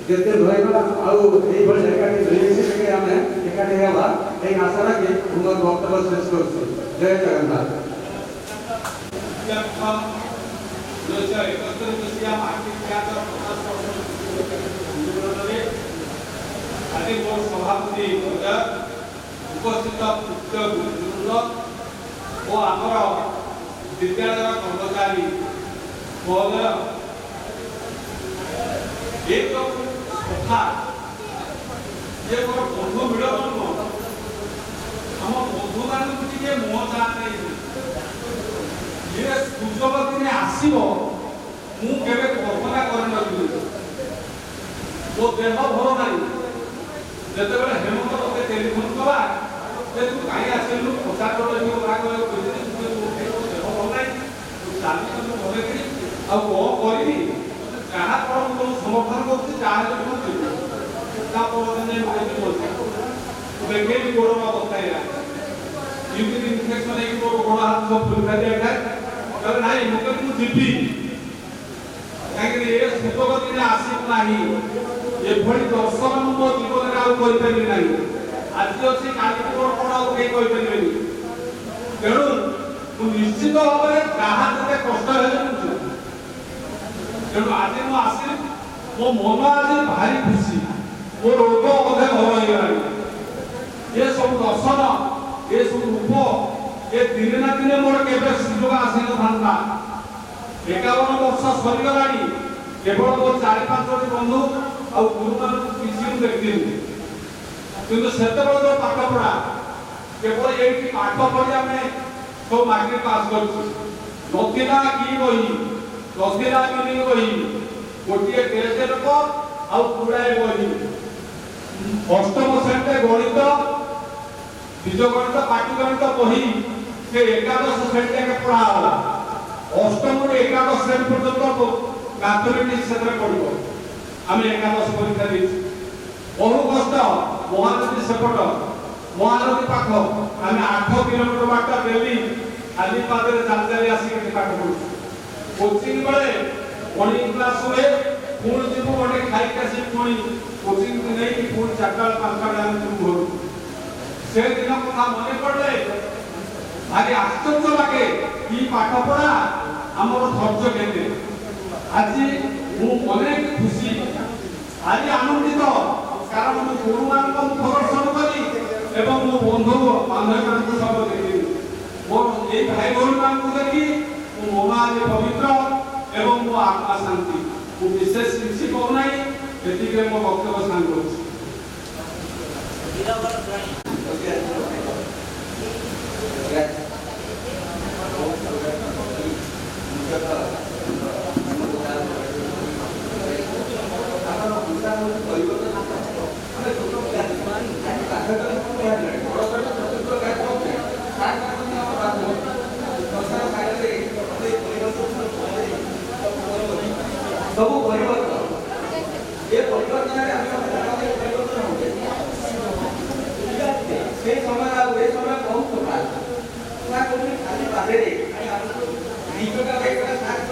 ଯେତେ ରହିବା ଆଉ ଏଇଭଳି ଏକାଠି ମିଳିମିଶି ଆମେ ଏକାଠି ହେବା ଏହି ଆଶା ରଖି ମୁଁ ମୋର ବକ୍ତବ୍ୟ ଶେଷ କରୁଛି। ଜୟ ଜଗନ୍ନାଥ। 1971 ମସିହା ମାର୍ଚ୍ଚ 50 ଆଜି ମୋର ସଭାପତି ଉପସ୍ଥିତ ମୁଖ୍ୟ ଗୁରୁବୃନ୍ଦ ଓ ଆମର ବିଦ୍ୟାଳୟର କର୍ମଚାରୀ ମହୋଦୟ, ଏ ଯେଉଁ କଥା ଯେ ମୋର ବନ୍ଧୁ ମିଳନ ନୁହଁ, ଆମ ବନ୍ଧୁମାନଙ୍କୁ ଟିକେ ମୁହଁ ଚାହା ନାହିଁ। ଇଏ ସୁଯୋଗ ଦିନେ ଆସିବ ମୁଁ କେବେ କଳ୍ପନା କରିନଥିଲି। ମୋ ଦେହ ଭଲ ନାହିଁ, ଯେତେବେଳେ ହେମନ୍ତ ମୋତେ ଟେଲିଫୋନ କଲା ଯେ ତୁ କାହିଁ ଆସିଲୁ ପଚାର ଦେହ ଭଲ ନାହିଁ, ଚାଲି ଭଲ କରି ଆଉ କ'ଣ କରିବି, ଯାହା କ'ଣ ମୁଁ ସମର୍ଥନ କରୁଛି ଯାହା ହେଲେ ମୁଁ ଯିବି। ତା ପରଦିନ ଦେଖେଇଲି ଗୋଡ଼ର ଅବସ୍ଥା ହେଲା, ୟୁରିନ୍ ଇନଫେକ୍ସନ ହେଇକି ମୋର ଗୋଡ଼ ହାତ ସବୁ ଫୁଲିଫାଲି ଏଠାରେ ନାହିଁ। ମୁଁ କହିଲି ମୁଁ ଯିବି, କାହିଁକି ଏ ସୁଯୋଗ ଦିନେ ଆସିବ ନାହିଁ। ଏଭଳି ଦର୍ଶନ ମୁଁ ମୋ ଜୀବନରେ ଆଉ କରିପାରିବି ନାହିଁ। ଆଜି ଅଛି କାଲି ମୋର କ'ଣ ଆଉ କେହି କହିପାରିବେନି। ତେଣୁ ମୁଁ ନିଶ୍ଚିତ ଭାବରେ ଯାହା ଯେତେ କଷ୍ଟ ହେଲେ ମୁଁ ଯିବି। ତେଣୁ ଆଜି ମୁଁ ଆସିଲି, ମୋ ମନ ଆଜି ଭାରି ଖୁସି, ମୋ ରୋଗ ମଧ୍ୟ ଭଲ ହେଇଗଲାଣି। ଏ ସବୁ ଦର୍ଶନ, ଏ ସବୁ ରୂପ, ଏ ଦିନେ ନା ଦିନେ ମୋର କେବେ ସୁଯୋଗ ଆସିନଥାନ୍ତା। 51 ବର୍ଷ ସରିଗଲାଣି, କେବଳ ମୋ 4-5ଟି ବନ୍ଧୁ ଆଉ ଗୁରୁମାନଙ୍କୁ କିଛି ମୁଁ ଦେଖିଥିଲି। କିନ୍ତୁ ସେତେବେଳେ ଯେଉଁ ପାଠ ପଢ଼ା, କେବଳ ଏଇଠି ପାଠ ପଢ଼ି ଆମେ ସବୁ ମାଟ୍ରିକ ପାସ୍ କରିଛୁ। ନଥିଲା କି ବହି, ନଥିଲା ମିନିଂ ବହି, ଗୋଟିଏ ଟେଷ୍ଟ ଲୋକ ଆଉ ପୁଳାଏ ବହି। ଅଷ୍ଟମ ଶ୍ରେଣୀରେ ଗଣିତ, ବୀଜଗଣିତ, ପାଟିଗଣିତ ବହି ସେ ଏକାଦଶ ଶ୍ରେଣୀ ଯାକେ ପଢ଼ା ହେଲା। ଅଷ୍ଟମରୁ ଏକାଦଶ ଶ୍ରେଣୀ ପର୍ଯ୍ୟନ୍ତ ମ୍ୟାଥମେଟିକ୍ସ ସେଥିରେ ପଡ଼ିବ। ଆମେ ଏକାଦଶ ପରୀକ୍ଷା ଦେଇଛୁ, ବହୁ କଷ୍ଟ। ମହାନଦୀ ସେପଟ, ମହାନଦୀ ପାଖ, ଆମେ 8 କିଲୋମିଟର ବାଟ ଡେଲି ଖାଲି ପାଦରେ ଚାଲି ଚାଲି ଆସିକି ପାଠ ପଢୁଛୁ। କୋଚିଂ ବେଳେ ମର୍ଣ୍ଣିଂ କ୍ଲାସ ହୁଏ, ପୁଣି ଯିବୁ ଗୋଟେ ଖାଇକି ଆସି ପୁଣି କୋଚିଂ ନେଇକି ପୁଣି 4ଟା 5ଟା ବେଳେ ଆମେ ଯିବୁ ଘରକୁ। ସେଦିନ କଥା ମନେ ପଡ଼ିଲେ ଭାରି ଆଶ୍ଚର୍ଯ୍ୟ ଲାଗେ, କି ପାଠ ପଢା, ଆମର ଧୈର୍ଯ୍ୟ କେତେ। ଆଜି ମୁଁ ଅନେକ ଖୁସି, ଆଜି ଆନନ୍ଦିତ, କାରଣ ମୁଁ ଗୁରୁମାନଙ୍କ ମୁଖ ଦର୍ଶନ କରି ଏବଂ ମୋ ବନ୍ଧୁ ବାନ୍ଧବୀମାନଙ୍କୁ ସବୁ ଦେଖିଲି। ମୋର ଏଇ ଭାଇ ଭଉଣୀମାନଙ୍କୁ ଦେଖି ମୋ ମନ ଆଜି ପବିତ୍ର ଏବଂ ମୋ ଆତ୍ମା ଶାନ୍ତି। ମୁଁ ବିଶେଷ କିଛି କହୁନାହିଁ, ଏତିକିରେ ମୋ ବକ୍ତବ୍ୟ ସାଙ୍ଗ କରୁଛି। ସବୁ ପରିବର୍ତ୍ତନ ଏ ପରିବର୍ତ୍ତନରେ ଆମେ ପରିବର୍ତ୍ତନ ହଉଛେ ସେ ସମୟ ଆଉ ଏ ସମୟ ବହୁତ ତଫାତ ନା କୋଉଠି ଖାଲି ବାହାରେ ଦିଟା ଏକଟା ସାତ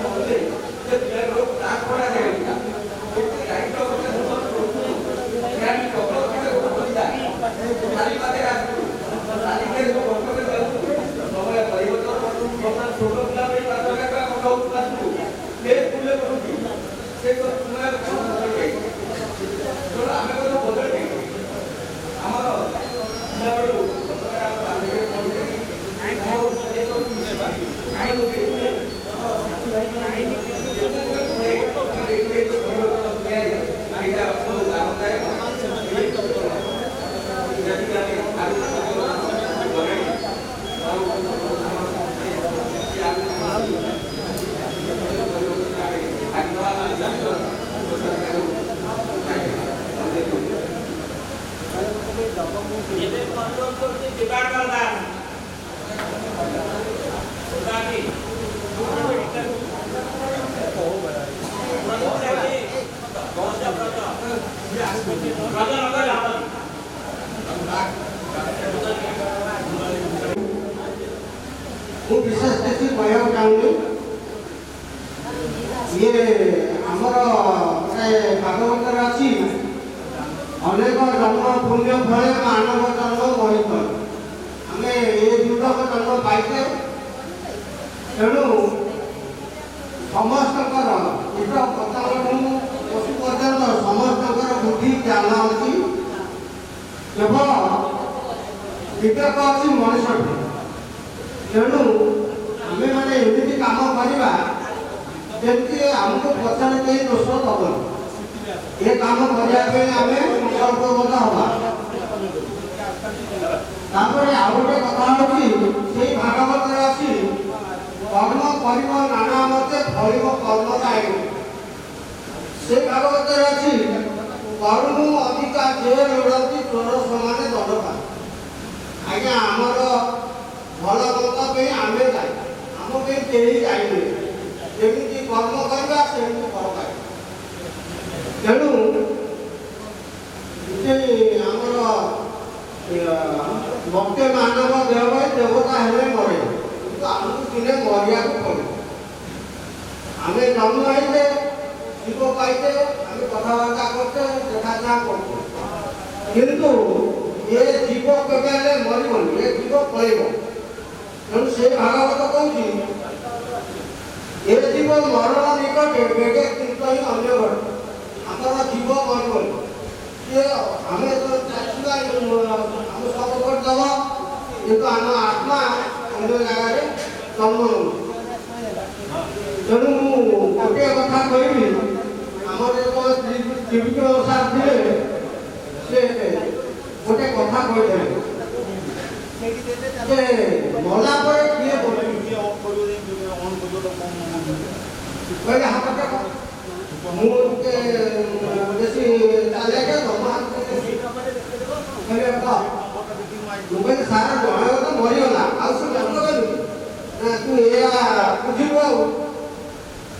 ହଉଥିଲେ ଯେ ପିଲାର ତାକ ପଡା ଯାଉଥିଲା ଏତେ ଦାୟିତ୍ୱ ଗୋଟେ ଜ୍ଞାନ କପଡ଼ ଗୋଟେ ବଳିଲା ଖାଲି ବାହାରେ ଆସିବୁ ଖାଲି କେ କପଡ଼ ଯାଉଛୁ ସମୟ ପରିବର୍ତ୍ତନ ବର୍ତ୍ତମାନ ଛୋଟ ପିଲା ପାଇଁ ପାଠ ଲେଖା ପଢ଼ାଉଛୁ ଆସିବୁ ଏ ସ୍କୁଲରେ ପଢ଼ୁଛୁ ସେ ସମୟ ଆମେ କଥା ବଦଳି ଆମର ପିଲାବେଳୁ ମୁଁ ବିଶେଷ କିଛି କହିବାକୁ ଚାହୁଁନି ଇଏ ଆମର ଗୋଟେ ଭାଗବତରେ ଅଛି ଅନେକ ଜନ୍ମ ପୁଣ୍ୟ ଫଳେ ମାନବ ଜନ୍ମ ମଣିଷ ଆମେ ଏ ଯୁଗକ ଜନ୍ମ ପାଇଛେ ତେଣୁ ସମସ୍ତଙ୍କର କୀଟ ପତଙ୍ଗଠୁ ପଶୁ ପର୍ଯ୍ୟନ୍ତ ସମସ୍ତଙ୍କର ବୁଦ୍ଧି ଜ୍ଞାନ ଅଛି କେବଳ ବିବେକ ଅଛି ମଣିଷଠୁ ତେଣୁ ଆମେମାନେ ଏମିତି କାମ କରିବା ଯେମିତି ଆମକୁ ପଛରେ କେହି ଦୋଷ ଦେବନି ଏ କାମ କରିବା ପାଇଁ ଆମେ ସଂକଳ୍ପବଦ୍ଧ ହେବା ତାପରେ ଆଉ ଗୋଟେ କଥା ହେଉଛି ସେଇ ଭାଗବତରେ ଅଛି କର୍ମ କରିବ ନାନା ମତେ ଫଳିବ କର୍ମ ଦାୟ ସେ ଭାଗବତରେ ଅଛି କର୍ମ ଅଧିକା ଯେ ଲୋଡ଼ନ୍ତି ତୋର ସମାନେ ଦଣ୍ଡ ପାଏ ଆଜ୍ଞା ଆମର ଭଲ ମନ୍ଦ ପାଇଁ ଆମେ ଯାଇ ଆମ ପାଇଁ କେହି ଯାଇନି ଯେମିତି କର୍ମ କରିବା ସେମିତି ଫଳ ପାଇବା ତେଣୁ ଆମର ଭକ୍ତ ମାନବ ଦେହ ଦେବତା ହେଲେ ମରେ କିନ୍ତୁ ଆମକୁ ଦିନେ ମରିବାକୁ ପଡେ ଆମେ ଜନ୍ମ ହେଇଛେ ଜୀବ ପାଇଛେ ଆମେ କଥାବାର୍ତ୍ତା କରୁଛେ ଦେଖାଚାହା କରୁଛେ କିନ୍ତୁ ଏ ଜୀବ କେବେ ହେଲେ ମରିବନି ଏ ଜୀବ ପଳେଇବ ତେଣୁ ସେ ଭାଗବତ କହୁଛି ଏ ଜୀବ ମରଣ ନିକଟେ ବେଗେ କିନ୍ତୁ ହିଁ ଅନ୍ୟ ଘଟେ ଆମର ଜୀବ ମରିବନି ସିଏ ଆମେ ଚାଲିଥିବା ଆମ ସବୁ କରିଦେବ କିନ୍ତୁ ଆମ ଆତ୍ମା ଅନ୍ୟ ଜାଗାରେ ଜନ୍ମ ନେଉଛି ତେଣୁ ମୁଁ ଗୋଟିଏ କଥା କହିବି ଆମର ଯେତେବେଳେ ତ୍ରିବିକ୍ରମ ସାର୍ ଥିଲେ ସେ ଗୋଟେ କଥା କହିଥିଲେ ଯେ ମଲା ପରେ କିଏ କହିଲେ ହାତ ମୁଁ ବେଶୀ ଚାଲିଯାଏ ମୁଁ କହିଲି ସାରା ଜଣେ ତ ମରିଗଲା ଆଉ ସେ ଜନ୍ମ କଲୁ ନା ତୁ ଏଇଆ ବୁଝିବୁ ଆଉ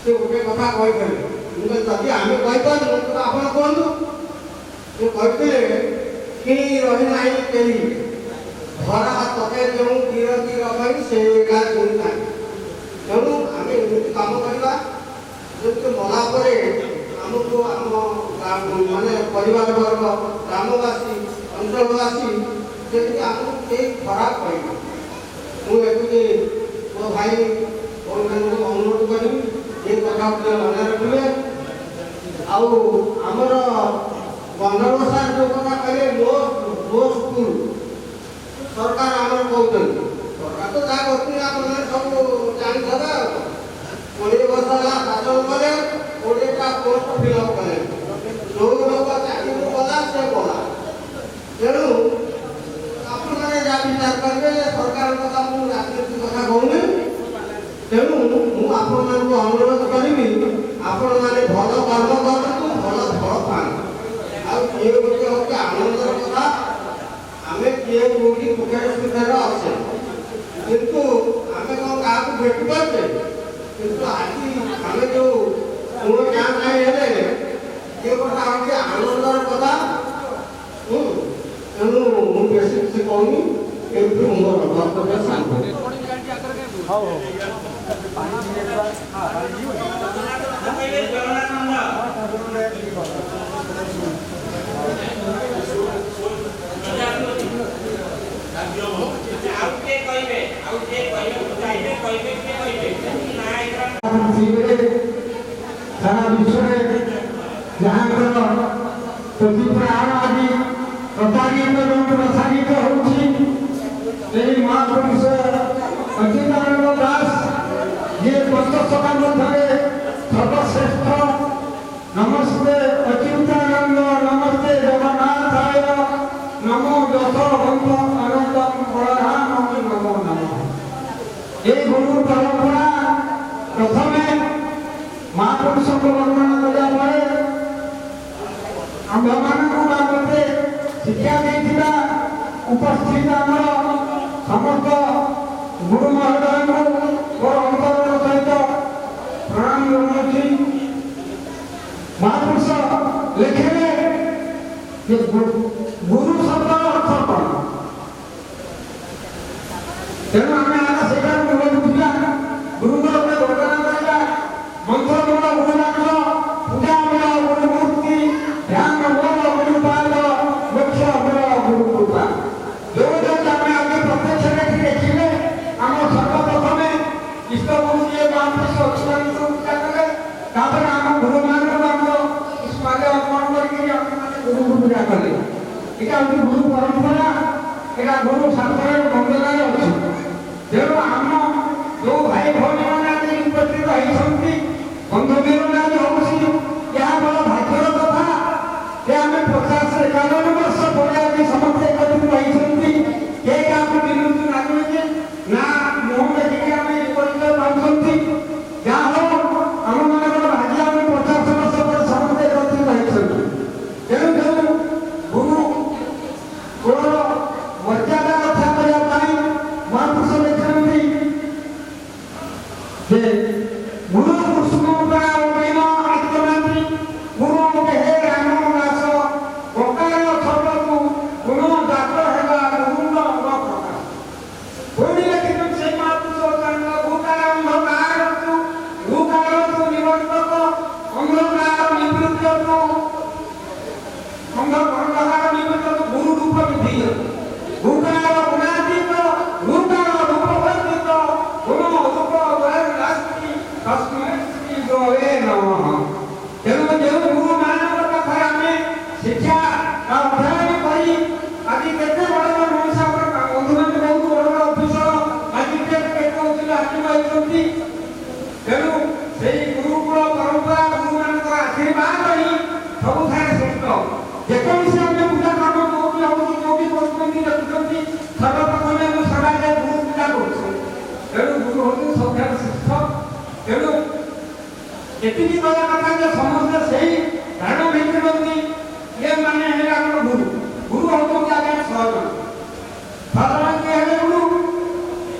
ସେ ଗୋଟେ କଥା କହିଥିଲେ ମୁଁ କହିଲି ଯଦି ଆମେ କହିପାରୁନୁ ତ ଆପଣ କୁହନ୍ତୁ ସେ କହିଥିଲେ କି ରହିନାହିଁ କେହି ଧରା ତତେ ଯେଉଁ ତୀର ତୀର ପାଇଁ ସେ ଏକା ଶୁଣିଥାଏ ତେଣୁ ଆମେ ଏମିତି କାମ କରିବା ଯେମିତି ମଲା ପରେ ଆମକୁ ଆମ ମାନେ ପରିବାର ବର୍ଗ ଗ୍ରାମବାସୀ ଅଞ୍ଚଳବାସୀ ଯେମିତି ଆମକୁ କେହି ଖରାପ କହିବେ ମୁଁ ଏତିକି ମୋ ଭାଇ ଭଉଣୀମାନଙ୍କୁ ଅନୁରୋଧ କରିବି ଏ କଥା ମନେ ରଖିବେ ଆଉ ଆମର ଗଣ୍ଡଗୋଳ ସାର୍ ଯେଉଁ କଥା କହିଲେ ମୋ ସ୍କୁଲ ସରକାର ଆମର କହୁଛନ୍ତି ସରକାର ତ ଯାହା କରୁଛନ୍ତି ଆପଣମାନେ ସବୁ ଜାଣିଥିବେ ଆଉ 20 ବର୍ଷ ହେଲା ଶାସନ କଲେ 20ଟା ପୋଷ୍ଟ ଫିଲ୍ଅପ୍ କଲେ ଯୋଉ ଲୋକ ଚାକିରି କଲା ସେ କଲା ତେଣୁ ଆପଣମାନେ ଯାହା ବିଚାର କରିବେ ସରକାରଙ୍କ କଥା ମୁଁ ରାଜନୀତି କଥା କହୁନି ତେଣୁ ମୁଁ ଆପଣମାନଙ୍କୁ ଅନୁରୋଧ କରିବି ଆପଣମାନେ ଭଲ କର୍ମ କରନ୍ତୁ ଭଲ ଫଳ ପାଆନ୍ତୁ ଆଉ କିଏ ଗୋଟେ ହେଉଛି ଆନନ୍ଦର କଥା ଆମେ କିଏ କୋଉଠି ସୁଖରେ ସୁଖରେ ଅଛେ କିନ୍ତୁ ଆମେ କ'ଣ କାହାକୁ ଭେଟି ପାରୁଛେ କିନ୍ତୁ ଆଜି ଆମେ ଯେଉଁ सारा विश्व जहाँ आदि प्रसारित प्रसारित महापुरुष अच्युतानंद दास ये 5 सका मध्य सर्वश्रेष्ठ नमस्ते अच्युतानंद नमस्ते जगन्नाथाय नमो दशबंध अनंतम बलराम नमो नमः। ये गुरु परंपरा प्रथम महापुरुष को वर्णना करा आमते शिक्षा देता उपस्थित समस्त गुरु महोदय अंतरण सहित प्रणाम जनाऊँ। महापुरुष लिखे गुरु शब्द अर्थ कौन तेणु आम से मूल बुझा गुरु वर्णना करा मंत्र मूल गुरुवाक्य पूजा मूल गुरुमूर्ति ध्यान मूल गुरुपाद मोक्ष मूल गुरु कृपा जो आगे प्रत्यक्ष देखिले आम सर्वप्रथम इष्ट गुरु जी महापुरुष अच्युतानंद पूजा कले आम गुरु मान पुष्पाले अर्पण करके गुरु पूजा कले यहाँ हूँ गुरु परंपरा यहाँ गुरु शास्त्र वंदनाय अच्छी तेणु आम जो भाई भौणी मैंने उपस्थित होती बंधु मिलन हूँ यहाँ बड़ा भाग्यर कथा जे आम 50-51 वर्ष पर आज समस्ते एकत्रित होती किए क्या मिलूँ लागे ना मुह देखिए आम परिचय पाँच जहाँ हो आम मान भाग्य आम 50 वर्ष पर समस्ते एकत्रित होती तेणु जो गुरु कुल मर्यादा रक्षा करने महापुरुष लिखते गुरु एतिकी कहवा कथा जे समस्त सही धारण भेटती ये माने है हमर गुरु गुरु होतो आगे 6 जन साधारण के है गुरु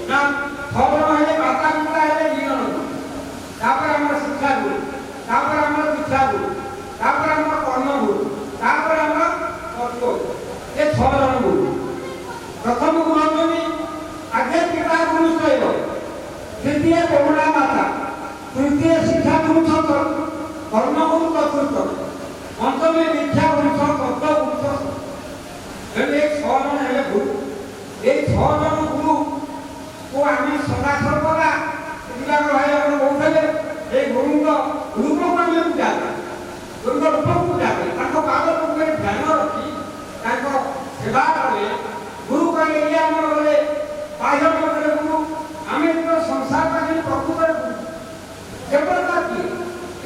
ना 6 जन है माता पिता है 2 जन तापर हमर शिक्षा गुरु तापर हमर दीक्षा गुरु तापर हमर कर्म गुरु तापर हमर तत्व ये 6 जन गुरु प्रथम गुरु होती आगे पिता गुरु सहित द्वितीय करुणा माता तृतीय शिक्षा गुरु कर्म गुरु चतुर्थ पंचमी दीक्षा गुरु तत्व गुरु एक 6 जन है गुरु ये 6 जन गुरु को आम सदा सर्वदा भाई कहते ये गुरु रूप को आम पूजा गुरु रूप को पूजा पाद रूपे ध्यान रखी सेवा कले गुरु कहले ये आम गले बाह्य गले गुरु आम संसार का प्रकृत देवता किए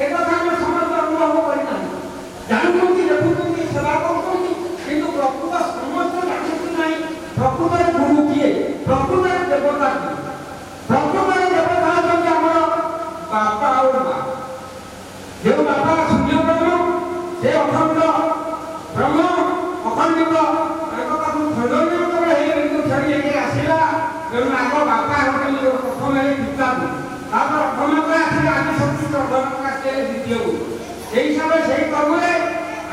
एक समस्त अनुभव करना जानते देखुं सेवा करते प्रकृत समस्त जानते ना प्रकृत गुरु किए प्रकृत देवता किए प्रकृत देवता होती आम बापा और माँ जो बापा सूर्य ब्रह्म से अखंड ब्रह्म अखंडित छड़ी आसला तेणु आग बापा होते प्रथम पिता तापर अठम आसिले आदि शक्ति प्रथम आसिले द्वितीय गुरु यही हिसाब से कर्म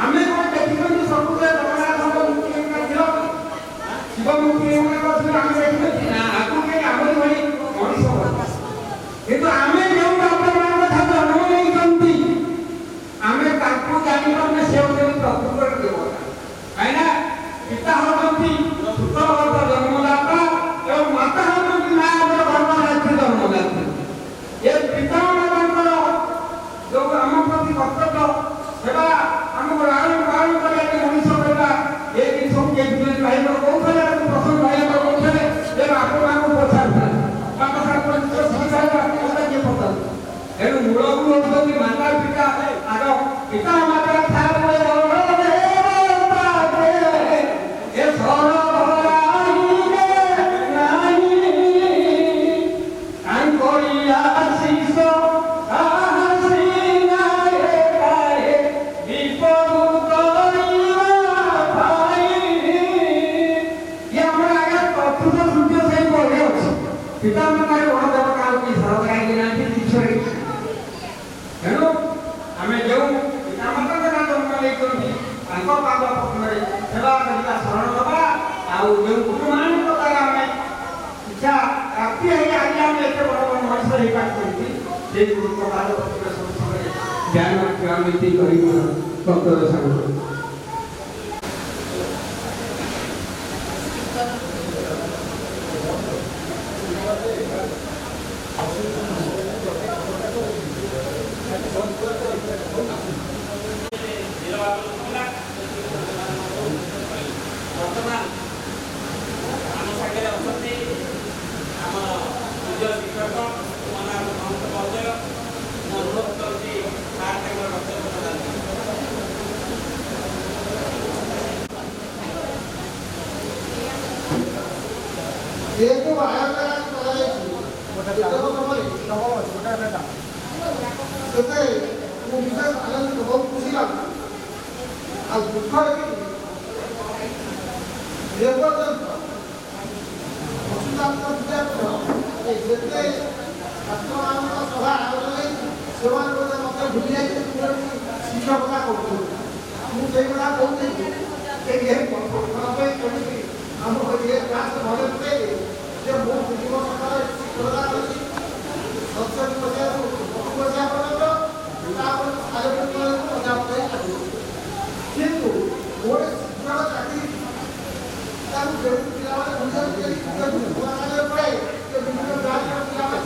आम कौन देखते सब जगन्नाथ मुक्ति शिव मुक्ति आम देखते आगे आमरी भाई मनीष प्रति कर्तव्य सेवा आमको लालन पालन करके मनुष्य कहला ए दिन सब के बिजनेस भाई को कहले प्रसन्न भाई को कहले ए आपको आपको पछाड़ बाबा साहब को शिक्षा आपको के पता एनु मूल होती माता पिता आग पिता माता थार ए सर पिता माता बड़ देवता की सरकार के नाम ईश्वर तेणु आम जो पिता माता जन्म लेकर पाद पद्मे सेवा करवा शरण दबा आउ जो गुरु मान द्वारा आम शिक्षा प्राप्ति है आज आम एत बड़ बड़ मनुष्य हो पार्टी गुरु पाद पद्मे समय ज्ञान क्रांति कर भक्त सागर ବର୍ତ୍ତମାନ ଆମ ସାଙ୍ଗରେ ଅଛନ୍ତି ଆମ ପୂଜ୍ୟ ଶିକ୍ଷକ ମହନ୍ତ ମହୋଦୟ ମୁଁ ଅନୁରୋଧ କରୁଛି ସାର୍ ତାଙ୍କର ବକ୍ତବ୍ୟ ପ୍ରଦାନ ଯେହେତୁ ଆୟୋଜନ କରାଯାଇଛି ସେଥିରେ ମୁଁ ବିଶେଷ ଆନନ୍ଦିତ ବହୁତ ଖୁସି ଲାଗୁଛି ଆଉ ଦୁଃଖ ଯେପର୍ଯ୍ୟନ୍ତ ଯେତେ ଛାତ୍ରମାନଙ୍କ ସଭା ଆୟୋଜନ ହେଇଛି ସେମାନେ ମଧ୍ୟ ମୋତେ ଭୁଲି ଯାଇଛନ୍ତି ଶିକ୍ଷକତା କରୁଛନ୍ତି ମୁଁ ସେଇ କଥା କହୁଛି କେମିତି ଆମକୁ କ୍ଲାସ୍ ମନେ ପକେଇଲି ଯେ ମୁଁ 2 ବର୍ଷ ତଳେ ଶିକ୍ଷକତା କରିଛି 70 ମସିହାରୁ 80 ମସିହା ପର୍ଯ୍ୟନ୍ତ ତାପରେ କିନ୍ତୁ ଗୋଟେ ଶିକ୍ଷକ ଚାକିରି ତାକୁ ଯେମିତି ପିଲାମାନେ ବୁଝନ୍ତି ପଡ଼େ ବିଭିନ୍ନ ବ୍ରାଞ୍ଚର ପିଲାମାନେ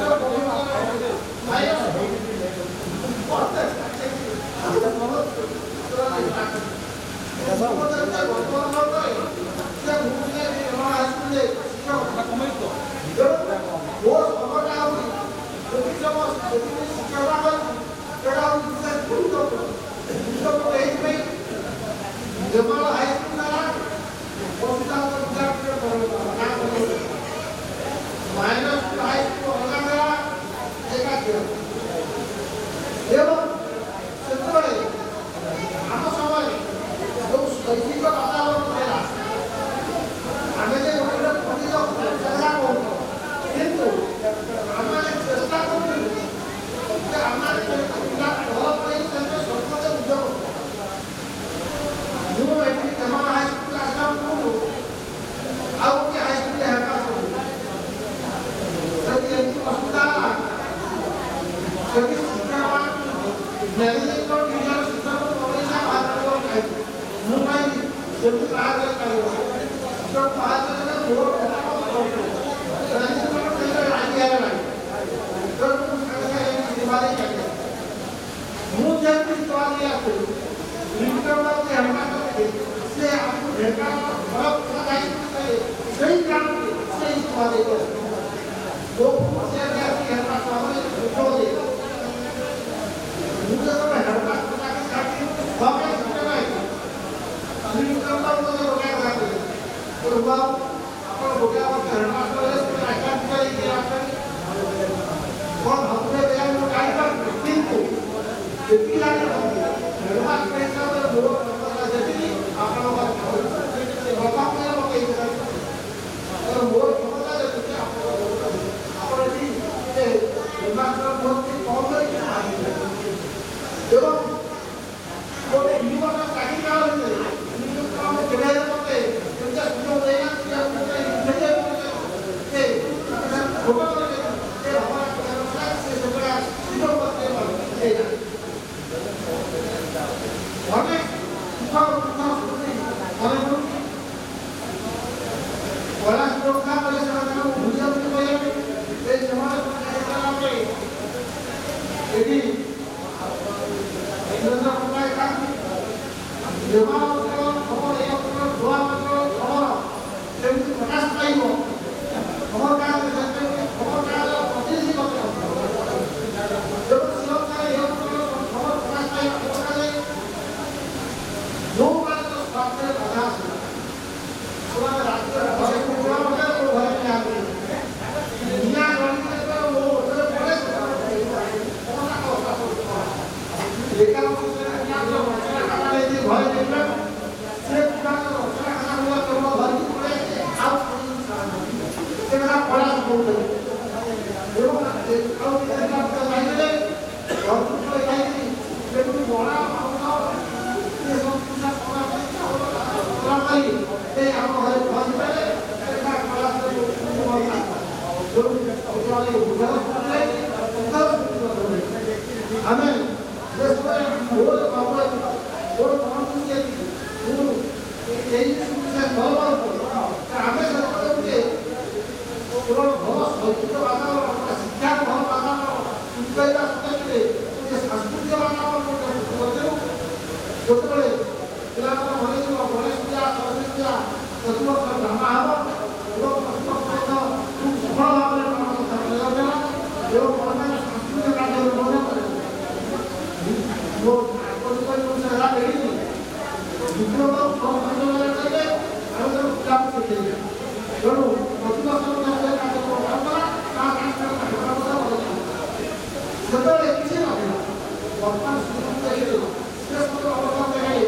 ସୁରେନ୍ଦ୍ର ପଟ୍ଟନାୟକ କାନ୍ତି ନିର୍ମାଣ ଖବର ଏ ଧୂଆ ଖବର ଯେମିତି ପ୍ରକାଶ ପାଇବ ଖବର କାଗଜ ଖବର କାଗଜ ପ୍ରତିନିଧି ଖବର ପ୍ରକାଶ ପାଇବ ଯୋଉମାନେ ତ ସ୍ୱାର୍ଥରେ ବାଧା ଆସିଲା ସେମାନେ ରାଜ୍ୟରେ ଘରେ ଘରେ ଯାଆନ୍ତି ନିଆଁ ଜଳିଲେ ମୋ ଉପରେ ପଡ଼େ ଘରେ ଦେଖିଲେ ସେ ରଚନା ଖାନା କେବଳ ଧରିକି ପଳେଇ ଆଉ ସେ କଥା ପ୍ରୟାସ କରୁଥିଲେ ଏବଂ ଆଉ ଯାଇଥିଲେ ଘରକୁ ପଳେଇ ଯାଇକି ସେଠୁ ବଡ଼ା ଆମ ଘରେ ପହଞ୍ଚି ପାରିଲେ ଆମେ ଆମେ କେବଳ ଭଲ ଶୈକ୍ଷିକ ବାତାବରଣ ଶିକ୍ଷା ଭଲ ବାତାବରଣ ଉତ୍ପାଦନ ସତ୍ତ୍ୱେ ସାଂସ୍କୃତିକ ବାତାବରଣ ଯେତେବେଳେ ପିଲାମାନେ ମନେଯିବ ଗଣେଶ ପୂଜା ସରସ୍ୱତୀ ପୂଜା ପ୍ରତିବର୍ଷ ଡ୍ରାମା ହେବ ଏବଂ ପ୍ରତିବର୍ଷ ଖୁବ୍ ସଫଳ ଭାବରେ କରାଯାଉଥିଲା ଏବଂ ଅନ୍ୟାନ୍ୟ ସାଂସ୍କୃତିକ କାର୍ଯ୍ୟରେ ମଧ୍ୟ ମୋ ହେଲା ଦେଖିଛି ଦ୍ୱିତୀୟତଃ କହିଲେ ଆମେ ତାକୁ ପିଲାକୁ ଶିଖେଇଲେ ତେଣୁ ପ୍ରତିବର୍ଷ କାର୍ଯ୍ୟକ୍ରମ କରାଯାଉଥିଲା ସେତେବେଳେ କିଛି ନଥିଲା ବର୍ତ୍ତମାନ ଦେଖିଲେ ସେ ସବୁ ଅବଦାନ ଦେଖାଇ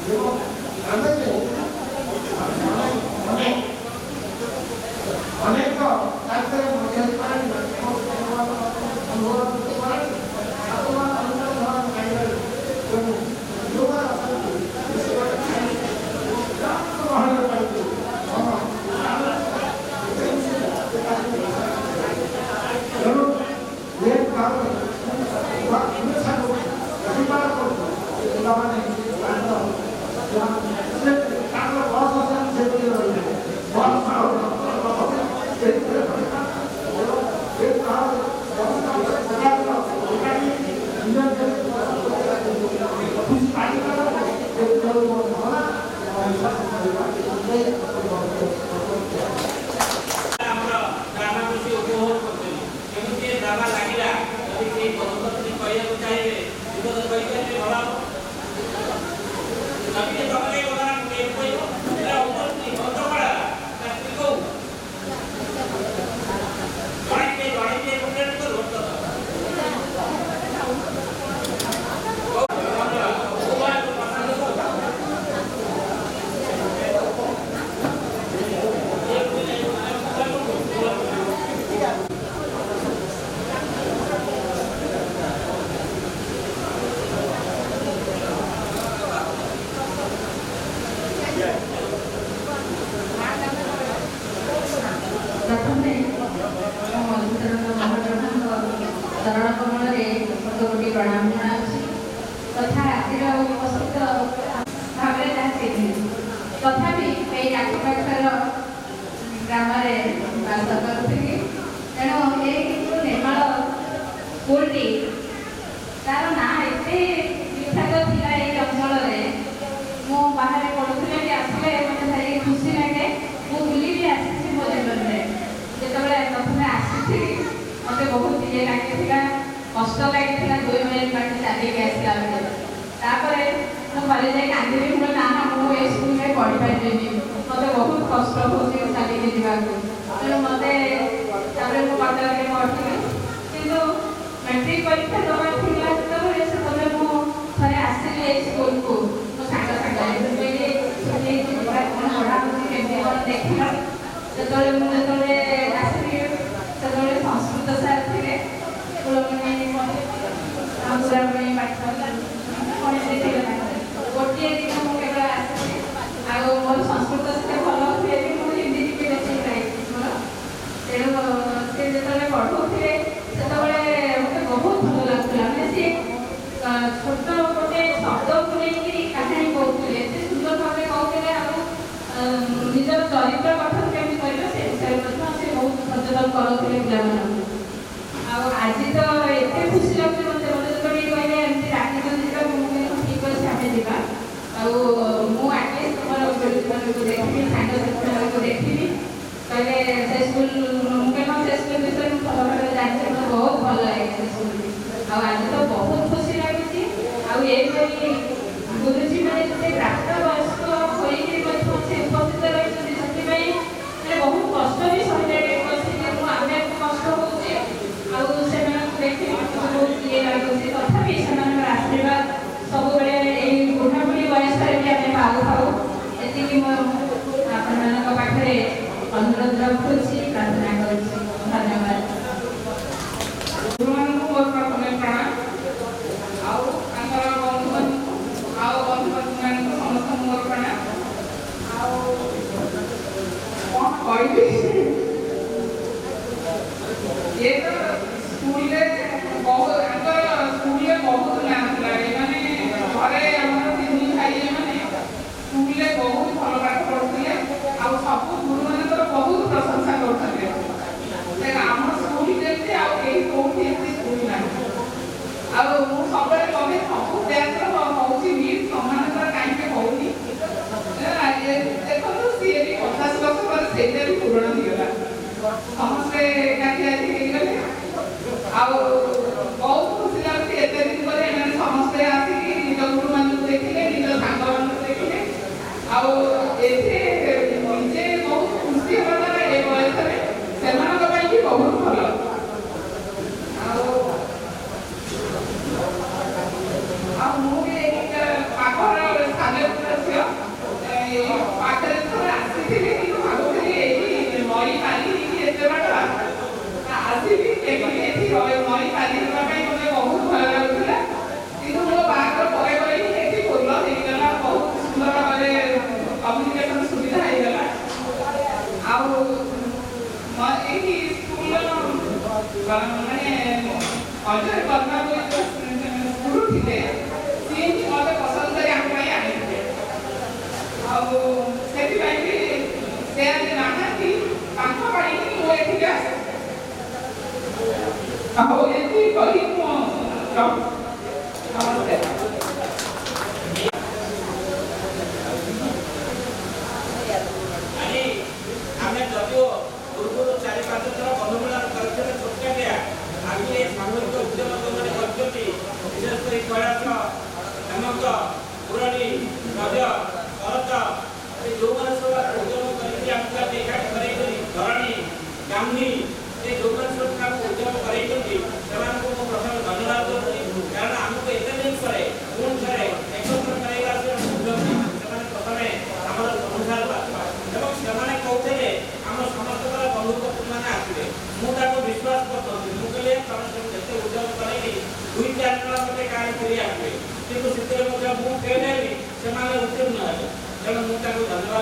ଏବଂ ଆମେ ଅନେକ କାର୍ଯ୍ୟରେ ମରିଯାଇ ପାରନ୍ତି ଅନୁଭବ କରନ୍ତି ଆତ୍ମା ଅନୁଭବ ଜାଣିପାରେ ତେଣୁ ଯୋଉମାନେ ଅଛନ୍ତି ଗ୍ରହଣ କରନ୍ତି ତେଣୁ ଏ କାରଣ ପରିବାର କରୁଛୁ ପିଲାମାନେ ତାଙ୍କର ବସ୍ ଅଛନ୍ତି ସେଠି ରହିଲେ ବସ୍ चरण कमल गोटे प्रणाम जनावि तथा रातिर उपस्थित भाव तथापि आखपाखर ग्राम बास करुली तेणु ये निर्माण स्कूलटी तार ना एत विख्यात था ये अंचल मु बाहर पढ़ुली आसले मतलब भारी खुशी लगे मुझे बुली भी आसी मो जीवन में जो प्रथम आसी मत बहुत ये लगे कष्ट लगी 2 मिनट बाटे चलिए आसला बेले कॉलेज कांदी मुझे ना मुझे स्कूल में पढ़ी पारे मत बहुत कष्ट हो चलिए जावाक तेणु मत मुझे कटक पढ़ी कि मैट्रिक परीक्षा दवा से थे आसली स्कूल को मो सांग पढ़ा देखिल जो आसली संस्कृत सार थे गोटे दिन मुझे आसी मोर संस्कृत से भल हुए मुझे हिंदी टी बेसी मोर तेणु से जो पढ़े से मत बहुत भल लगुला मैंने सी छोट गोटे शब्द को लेकिन कहानी कहते एत सुंदर भाव कहते निजर चरित्र गठन केमी कर विषय से बहुत सचेतन करुले पिला आज तो एत खुशी लगे मत मत कहले एमती राखी ठीक अच्छे आम जावा आगे देखी सांग को देखी कहले से स्कूल से स्कूल विषय भल भाव जानते मतलब बहुत भल लगे से स्कूल आज तो बहुत खुशी लगी आई गुरुजी मैंने प्राप्त वयस्क होती उपस्थित रही से बहुत कष्ट भी सही आम कष्ट हो देखिए बहुत ये लगे तथापि से आशीर्वाद सब बुढ़ा बुढ़ी वयस भी आम पाऊ ये पाखे अनुरोध रखुच्छी प्रार्थना करुच्छी धन्यवाद गुरु मोर प्रथम प्रणाम बंधु बंधु समस्त मोर प्रणाम कौन ये तो स्कूल बहुत स्कूल बहुत नाम मैंने घरे तीन भाई मैंने स्कूल बहुत भल पाठ पढ़ुले सब गुरु मान बहुत प्रशंसा करते आम स्कूल जमी कौटी स्कूल ना सब कहे सब ब्याच हूँ नीट समान कहीं होनी देखो सी भी 50 वर्ष पर से भी पूरण कम्युनिकेशन सुविधा ହେଇଗଲା ଆଉ ଏଇ ସ୍କୁଲର ମାନେ ଅଜୟ ବର୍ମା ଗୁରୁ ଥିଲେ ସିଏ ହିଁ ମୋତେ ପସନ୍ଦ କରି ଆମ ପାଇଁ ଆଣିଥିଲେ ଆଉ ସେଥିପାଇଁ ବି ସେ ଆଜି ନାହାନ୍ତି ତାଙ୍କ ପାଇଁ ମୁଁ ଏଠିକି ଆସେ ଆଉ ଏଠି କହି ମୁଁ ନମସ୍ତେ।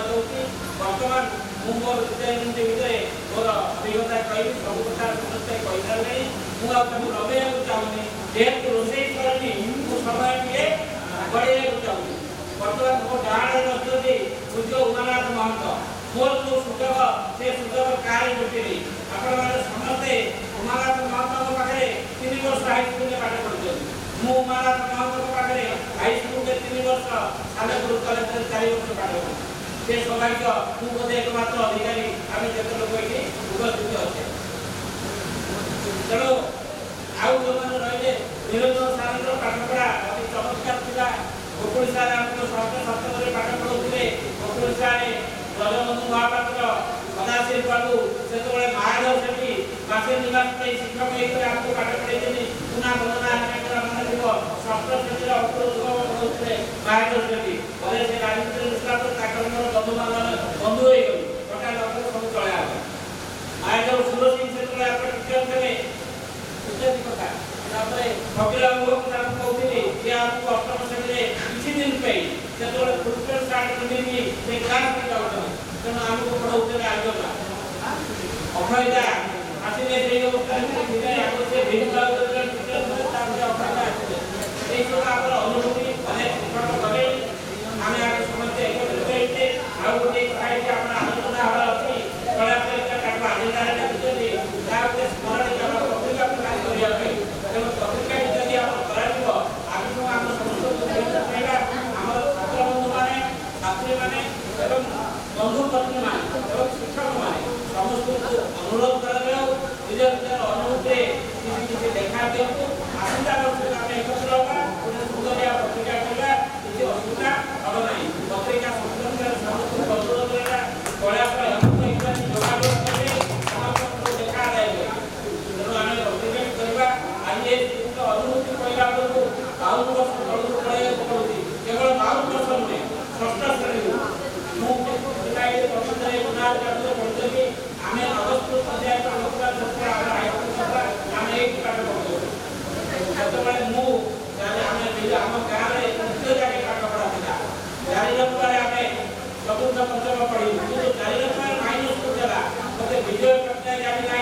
वर्तमान मोर भितर मोर अभिज्ञता कह सब कथा समस्ते कहीसारे मुझे लगे चाहूनी जेहेतु रोषे करनी समय टे बढ़ाई चाहूँ बर्तमान मो गाँव रही पूज्य उमानाथ महंत मोर जो सुजोग से सुजोग कार्य जुटे आपण मैंने समस्ते उमानाथ महंत पाखे 3 वर्ष हाईस्कल पाठ पढ़ी मु उमानाथ महंत पाखे हाईस्कल 3 वर्ष सालेपुर कलेज 4 वर्ष पाठ पढ़ी से सौभाग्य मु बोधे एकमात्र अधिकारी आम जिते लोक ये उपस्थित अच्छे तेणु आउ जो मैंने रही निरंजन सार पाठपढ़ा अति चमत्कार था गोकुल सार आमको षष्ठ सप्तम पाठ पढ़ाते गोकुल सार ब्रजबंधु महापात्र सदाशिव बाबू से महादेव सेठी बासी निवास शिक्षक होकर आमको पाठ पढ़ाई पुना बंदना मन थी षष्ठ श्रेणी पढ़ाते महादेव सेठी बोले से राजनीति बंधु बंधु हो गए कटा डॉक्टर सब चला महादेव सुर सिंह से टीचर थे कथा फकीर कहते ये आपको अष्टम श्रेणी किसी दिन पे फुटबल स्टार्ट करनी से क्लास में जाऊँ तेना आमको पढ़ाते आगे अभयदा आसने से अवस्था से भिन्न अभयदा आसने अनुभूति अनेक गले आम आगे समस्या एकत्रित आउ गोटे कथा आलोचना हवा अच्छी कलाकार आजेंडा देखते स्मरण पत्रिका प्रकाश करने तेणु पत्रिका जदि आम आम समस्त पाइबा आम छात्र बंधु मैंने छात्री मैंने बंधु पत्नी मैंने शिक्षक मैंने समस्त अनुरोध कर निज निजर अनुभूति किसी देखा दिखाँ आसंता वर्ष आम एकत्र होगा गोटे सुंदरिया पत्रिका करवा किसी असुविधा हम ना पत्रिका संशोधन समस्त अनुरोध करवा कला जोगाजोग करें समस्त देखा देवे तेणु आम पत्रिका करवा आज अनुभूति कहला बेलू 52 वर्ष तलू पढ़ाई पड़ोसी केवल 52 वर्ष नुहे षष्ठ श्रेणी मुझे आम अगस्त पंचायत आम एक पाठ पढ़ू से आम गाँव में द्वितीय जाके पाठ पढ़ा था 4 नंबर आम चतुर्थ पंचम पढ़ी कि 4 नंबर माइनस को देला मत विजय प्रज्ञा जानी ना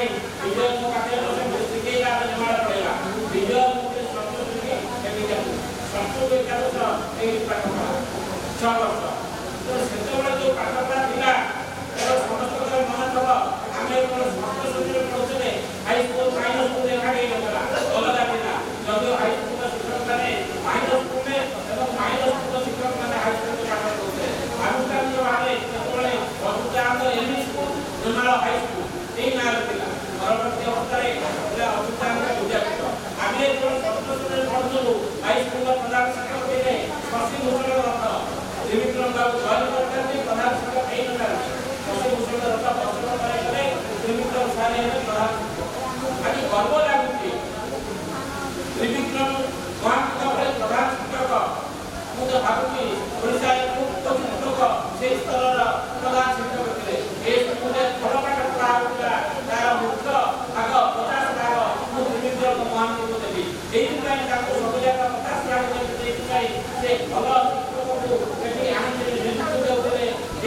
विजय मो पाठ्य शिखेगा जमा पड़ेगा विजय मुझे षष्ठ एकादश एक पाठ पढ़ा 6 वर्ष तो से जो पाठपढ़ा था समस्त मन थब आम षष्ठ श्रेणी पढ़ुते हाईस्कल माइनस को देखा अलग था जब हाईस्कल शिक्षक मैंने माइनस स्कूल में माइनस स्कूल शिक्षक मैंने हाईस्कल पाठ पढ़ुते आनुष्ठानिक भाव अच्युतानंद एमई स्कूल निर्माण हाईस्कल यही ना परवर्ती अवस्था अच्युतानंद विद्यापीठ आम जो षष्ठ श्रेणी पढ़ुलु हाईस्कल प्रधान शिक्षक थे शशिभूषण रथ त्रिविक्रम बाबू जॉइन करते प्रधान शिक्षक नहीं ना शशिभूषण रथ पश्चिम त्रिविक्रम सारे प्रधान आज गर्व लगुच त्रिविक्रम महापुर प्रधान शिक्षक मुझे भावी ओडा खूब क्वचित लोक से स्तर प्रधान शिक्षक थे मुझे फल पाठ पढ़ा तार मुख्य भाग 50 भाग मुझे त्रिविक्रम महांती को देवी यही सब जगह 50 भाग से भल शिक्षक को आनी नेतृत्व देते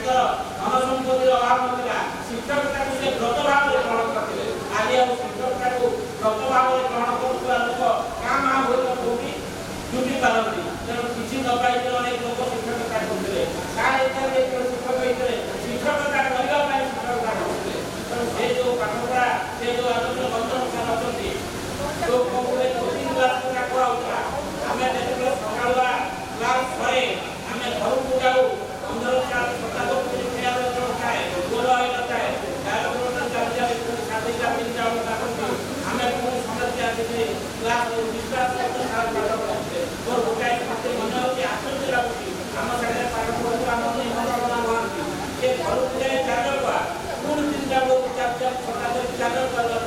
ତାଙ୍କର ଧନ ସମ୍ପତ୍ତିର ଅଭାବ ନଥିଲା ଶିକ୍ଷକତାକୁ ସେ ବ୍ରତ ଭାବରେ ଗ୍ରହଣ କରିଥିଲେ ଆଜି ଆଉ ଶିକ୍ଷକତାକୁ ବ୍ରତ ଭାବରେ ଗ୍ରହଣ କରୁଥିବା ଲୋକ କାଁ ମା ହୋଇତ କୋଉଠି ଜୁଟି ପାରନ୍ତି ତେଣୁ କିଛି ନ ପାଇଥିଲେ ଅନେକ ଲୋକ ଶିକ୍ଷକତା କରୁଥିଲେ କାହା ଇଚ୍ଛାରେ ଶିକ୍ଷକ ହେଇଥିଲେ ଶିକ୍ଷକତା କରିବା ପାଇଁ ଶିକ୍ଷକତା କରୁଥିଲେ ତେଣୁ ସେ ଯେଉଁ ପାଠପଢ଼ା ସେ ଯେଉଁ ଆଦର୍ଶ ବନ୍ଧନ ଅଛନ୍ତି ଯୋଉ କହୁଥିଲେ କୋଚିଂ କ୍ଲାସ ତାକୁ ଆଉଥିଲା ଆମେ ଯେତେବେଳେ ସକାଳୁଆ କ୍ଲାସ ପରେ ଆମେ ଘରକୁ ଯାଉ 15 ଖେଳ ଥାଏ ଗୋଲ ହେଇନଥାଏ ଆମେ ପୁଣି ସମସ୍ତେ ଆସିକି କ୍ଲାସ ବିଶ୍ୱାସ ମୋର ଗୋଟାଏ ମୋତେ ମନେ ହେଉଛି ଆଶ୍ଚର୍ଯ୍ୟ ଲାଗୁଛି ଆମ ସାଙ୍ଗରେ ପାଠ ପଢ଼ୁଥିବା ଆମ ନିମନ୍ତ୍ରଣ ମହାନ୍ତି ସେ ଘରକୁ ଯାଇ ଚାଲୁଆ ପୁଣି 3ଟା ବେଳକୁ 4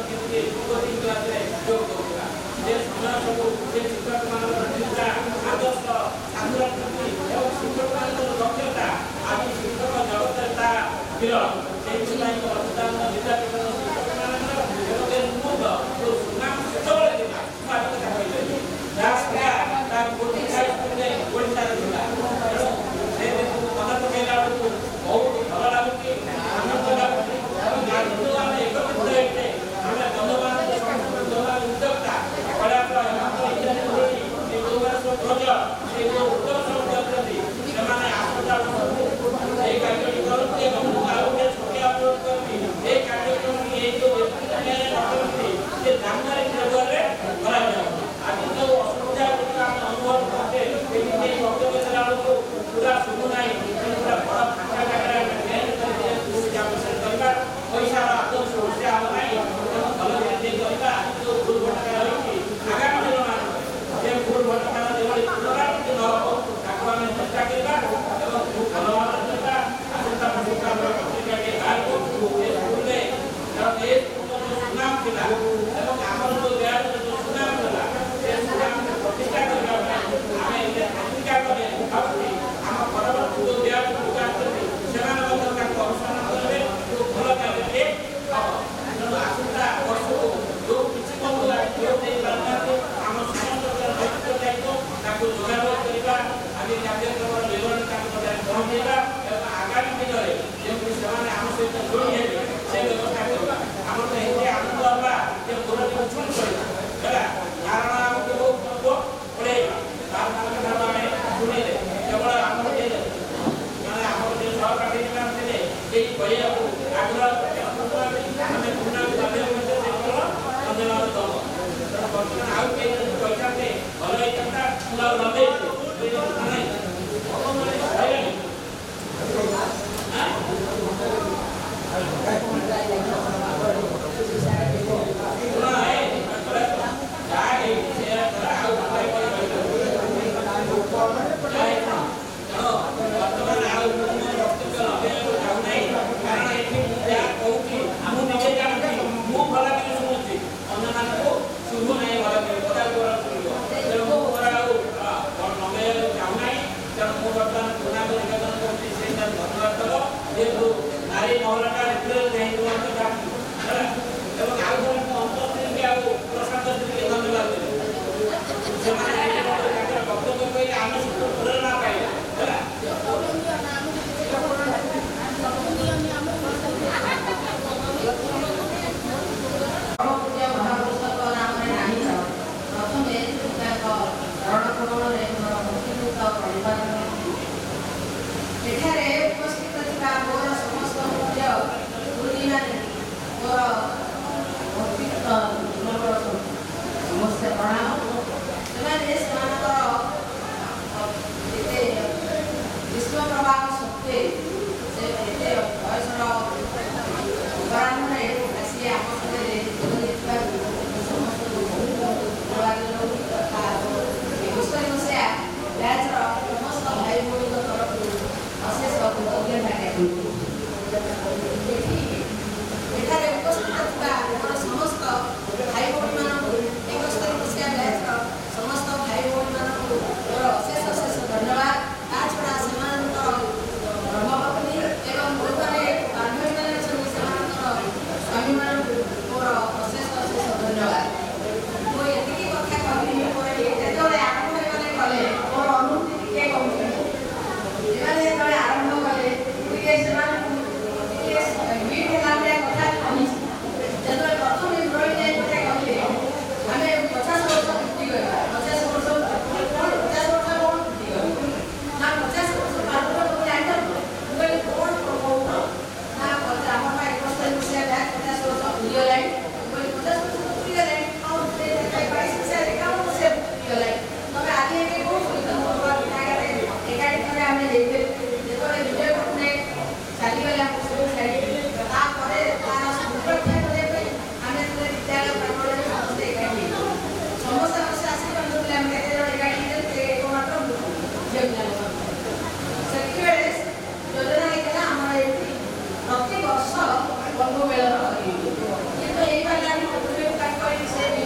କେମିତି କୋଚିଂ କ୍ଲାସରେ ଯୋଗ ଦେଉଥିଲା ସେ ସମୟ ସବୁ ସେ ଶିକ୍ଷକମାନଙ୍କର ଚିନ୍ତା ଆଦର୍ଶ ଛାତ୍ର ପ୍ରତି ଏବଂ ଶିକ୍ଷକମାନଙ୍କର ଦକ୍ଷତା ଆଜି ଶିକ୍ଷକ ଜଗତରେ ତାହା ବିରଳ ସେଇଥିପାଇଁ ଅନୁଦାନ ବିଦ୍ୟାପୀଠର ଶିକ୍ଷକମାନଙ୍କର ଏବଂ ଏ ମୁହୂର୍ତ୍ତ ଯେଉଁ ସୁନାମ ସେତେବେଳେ ଥିଲା ମୁଁ ଆଜି କଥା କହିପାରିବି ଯାହା ତା କୋଟି ସାହିତ୍ୟରେ ଓଡ଼ିଶାରେ ଥିଲା ତେଣୁ ସେ ଦେଶକୁ ମନେ ପକାଇଲା ବେଳକୁ ବହୁତ ଭଲ ଲାଗୁଛି ଆନନ୍ଦ ଲାଗୁଛି ଏବଂ ଆଗକୁ ଆମେ ଏକତ୍ରିତ ହେଇଛେ ଆମେ ବନ୍ଧୁବାନ୍ଧବ ସମସ୍ତଙ୍କୁ ଦେବା ଉଦ୍ୟୋକ୍ତା କଳାପ ହେମନ୍ତ ଇତ୍ୟାଦି ଭଳି ସେ ଯେଉଁମାନେ ସବୁ ଧ୍ୱଜ ସେ ଯେଉଁ ଉଦ୍ୟୋଗ ସବୁ କରୁଛନ୍ତି ସେମାନେ ଆସନ୍ତା ବର୍ଷକୁ এই କାର୍ଯ୍ୟଟି କରନ୍ତି ଏବଂ ମୁଁ ଆଉ ଗୋଟେ ଛୋଟିଆ ଅନୁରୋଧ କରିବି এই କାର୍ଯ୍ୟକ୍ରମଟି এই ଯେଉଁ ଅଛନ୍ତି ସେ ଜାନୁଆରୀ ଫେବୃଆରୀରେ କରାଯାଉ ଆଜି ଯେଉଁ ଅସୁବିଧା ଗୁଡ଼ିକ ଆମେ ଅନୁଭବ କରୁଛେ ଏମିତି ବକ୍ତବ୍ୟ ଦେଲା ବେଳକୁ ପୁରା ଶୁଭୁନାହିଁ ପୁରା ବଡ଼ ଫାଙ୍କା ଜାଗାରେ ଆମେ ମେନ୍ କରି ଆବଶ୍ୟକ କରିବା ପଇସାର ଆଦୌ ସମସ୍ୟା ହେବ ନାହିଁ ଏବଂ ଭଲ ଟିକେ କରିବା ଯେଉଁ ଭୁଲ ଭଟକା ରହିଛି ଆଗାମୀ ଦିନମାନଙ୍କରେ ସେ ଭୁଲ ଭଟକା ଯେଭଳି ପୁନରାବୃତ୍ତି ନ ହେବ ତାକୁ ଆମେ ଚେଷ୍ଟା କରିବା ଏବଂ ଖୁବ୍ ଭଲ ଭାବରେ କରିବା ଆସନ୍ତା ପତ୍ରିକା ଆମର ପତ୍ରିକାଟି ବାହାର କରୁଛୁ ଏ ସ୍କୁଲରେ କାରଣ ଏ ସ୍କୁଲର ଯେଉଁ ସୁନାମ ଥିଲା ଏବଂ ଆମର ଯେଉଁ ଦେହର ଯେଉଁ ସୁନାମ ଥିଲା ସେ ସୁନାମକୁ ପ୍ରତିଷ୍ଠା କରିବା ପାଇଁ ଆମେ ଏ ପତ୍ରିକା କଲେ ଭାବୁଛି ଆମ ପରବର୍ତ୍ତୀ ଯେଉଁ ଦେହର ଲୋକ ଆସୁଛନ୍ତି ସେମାନେ ମଧ୍ୟ ତାକୁ ଅନୁସରଣ କରିବେ ଯେଉଁ ଭଲ କାର୍ଯ୍ୟଟିଏ ହେବ ତେଣୁ ଆସନ୍ତା ବର୍ଷକୁ ଯେଉଁ କିଛି ବନ୍ଧୁ ଯୋଗ ଦେଇପାରୁନାହାନ୍ତି ଆମ ସମସ୍ତଙ୍କର ନେତୃତ୍ୱ ଦାୟିତ୍ୱ ତାକୁ ଯୋଗାଯୋଗ କରିବା ଆଜି କାର୍ଯ୍ୟକ୍ରମର ବିବରଣୀ ତାଙ୍କ ପାଖରେ ପହଞ୍ଚାଇବା ଏବଂ ଆଗାମୀ ଦିନରେ ଯେମିତି ସେମାନେ ଆମ ସହିତ ଯୋଡ଼ି ହେବେ ସେ ବ୍ୟବସ୍ଥା କରିବା ଆମର ତ ଏତେ ଆନନ୍ଦ ହେବା ଯେ ପୁରଟିକୁ ଛୁଇଁ ପଡ଼ିଲା ହେଲା କାରଣ ଆମକୁ ବହୁତ ପଢ଼େଇବା ବାରମାନଙ୍କୁ ଆମେ ଶୁଣିଲେ କେବଳ ଆମର ମାନେ ଆମର ଯେଉଁ ସହପାଠୀ ଥିଲେ ଏଇ କହିବାକୁ ଆଗ୍ରହ ଆମେ ପୁନଃ ଧନ୍ୟବାଦ ଧନ୍ୟବାଦ ଦେବ ତେଣୁ ବର୍ତ୍ତମାନ ଆଉ କେହି ଯଦି କହିଥାନ୍ତେ ଭଲ ହେଇଥାନ୍ତା ମୁଁ ଆଉ ଲଗେଇଛି ବର୍ତ୍ତମାନ ଆଉ ବକ୍ତବ୍ୟ ଲଗେଇବାକୁ ଚାହୁଁନାହିଁ କାରଣ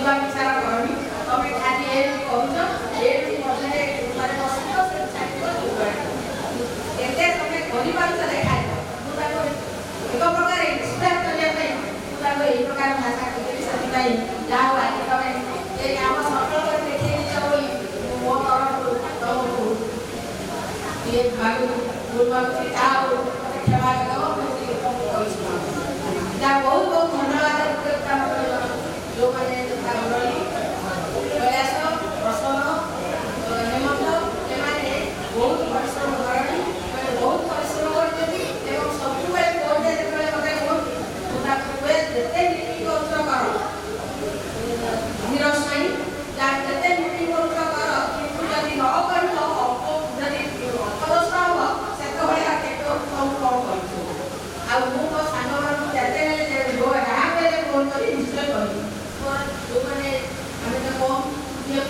बुझा विचार करनी तुम खाली ए कहूछ ए मझे माने बसितो से छाटिबो एते तुम करि पाउछ देखाइ तुमको एक प्रकार एक्सप्लेन करिया पई तुमको एक प्रकार भाषा कहि सकी पई जाओ आके तुम ए काम सफल कर देखै चोई वो तुमको ये भाग पूर्वक आओ क्षमा करो जा बहुत बहुत धन्यवाद जो मैंने प्रयास प्रसन्न हेमंत एमाने बहुत परिश्रम करनी बहुत परिश्रम करते सबुबले कहते मत जिते मीटिंग कर निरस नहीं जिते मीटिंग कर किंतु जदि न कर जदि अपदोष हम से सब कौन कर सांग मान जिते जहाँ बेले फोन कर निश्चय करी जो मैंने आम तो कम झील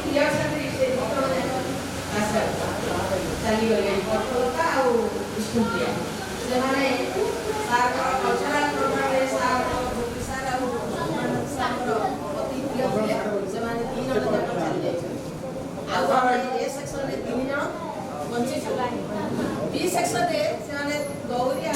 पिला चलीगले कठोरता और विष्णुप्रिया से कल्चराल प्रोग्राम सार अति प्रिय से तीन जन चली जाए सेक्शन में 3 जन बंची बी सेक्शन में से गौरी आ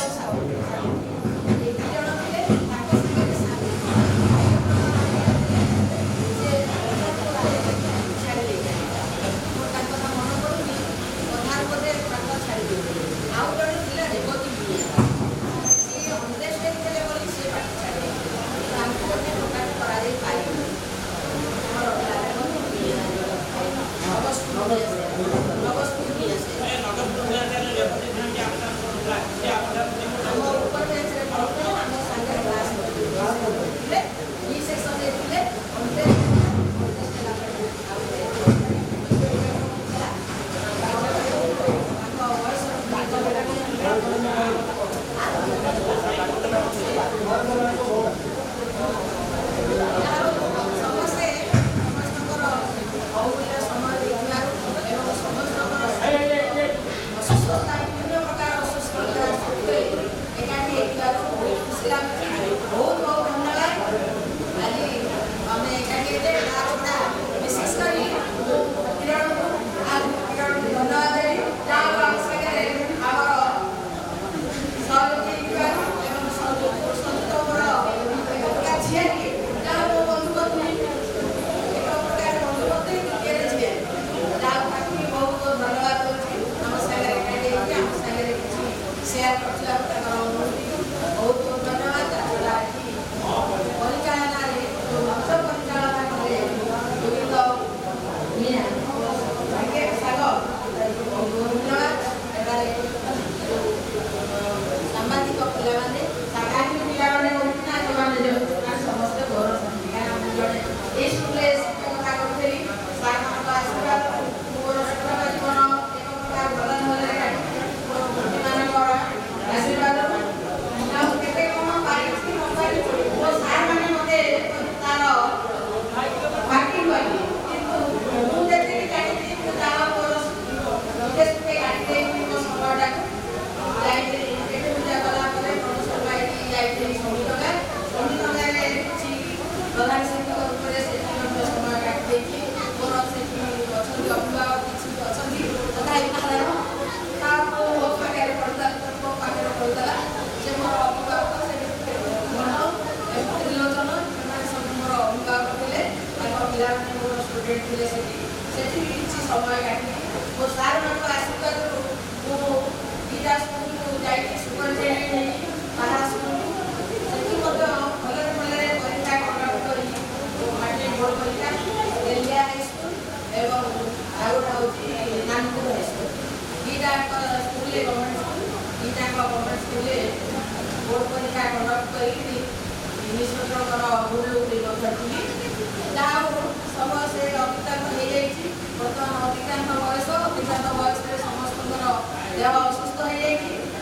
देह असुस्थ हो जाए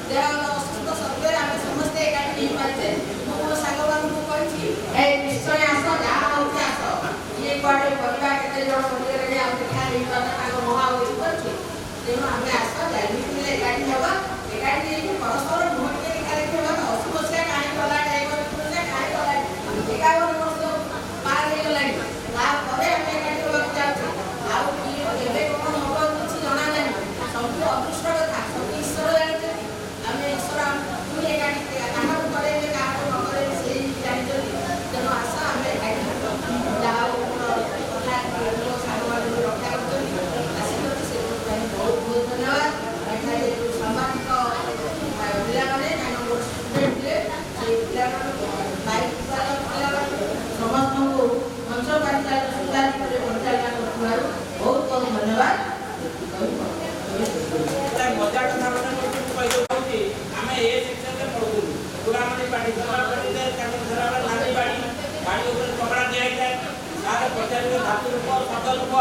देह असुस्थ सत्वे आम समस्ते एकाठी पारे आचार्य धातु रूप शब्द रूप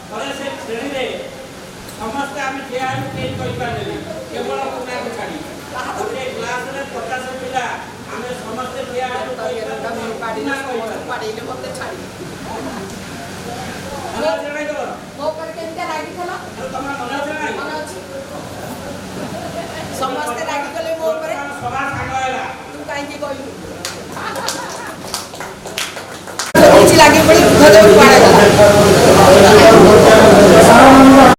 फल से श्रेणी समस्त आम ठिया केवल पुना को छाड़ी गोटे क्लास रे 50 पिला आम समस्त ठिया समस्ते रागी गले मो ऊपर सभा साग हैला तू काई की कहलु କିଛି ଲାଗି ପଡି ଘରେ ପାड़ा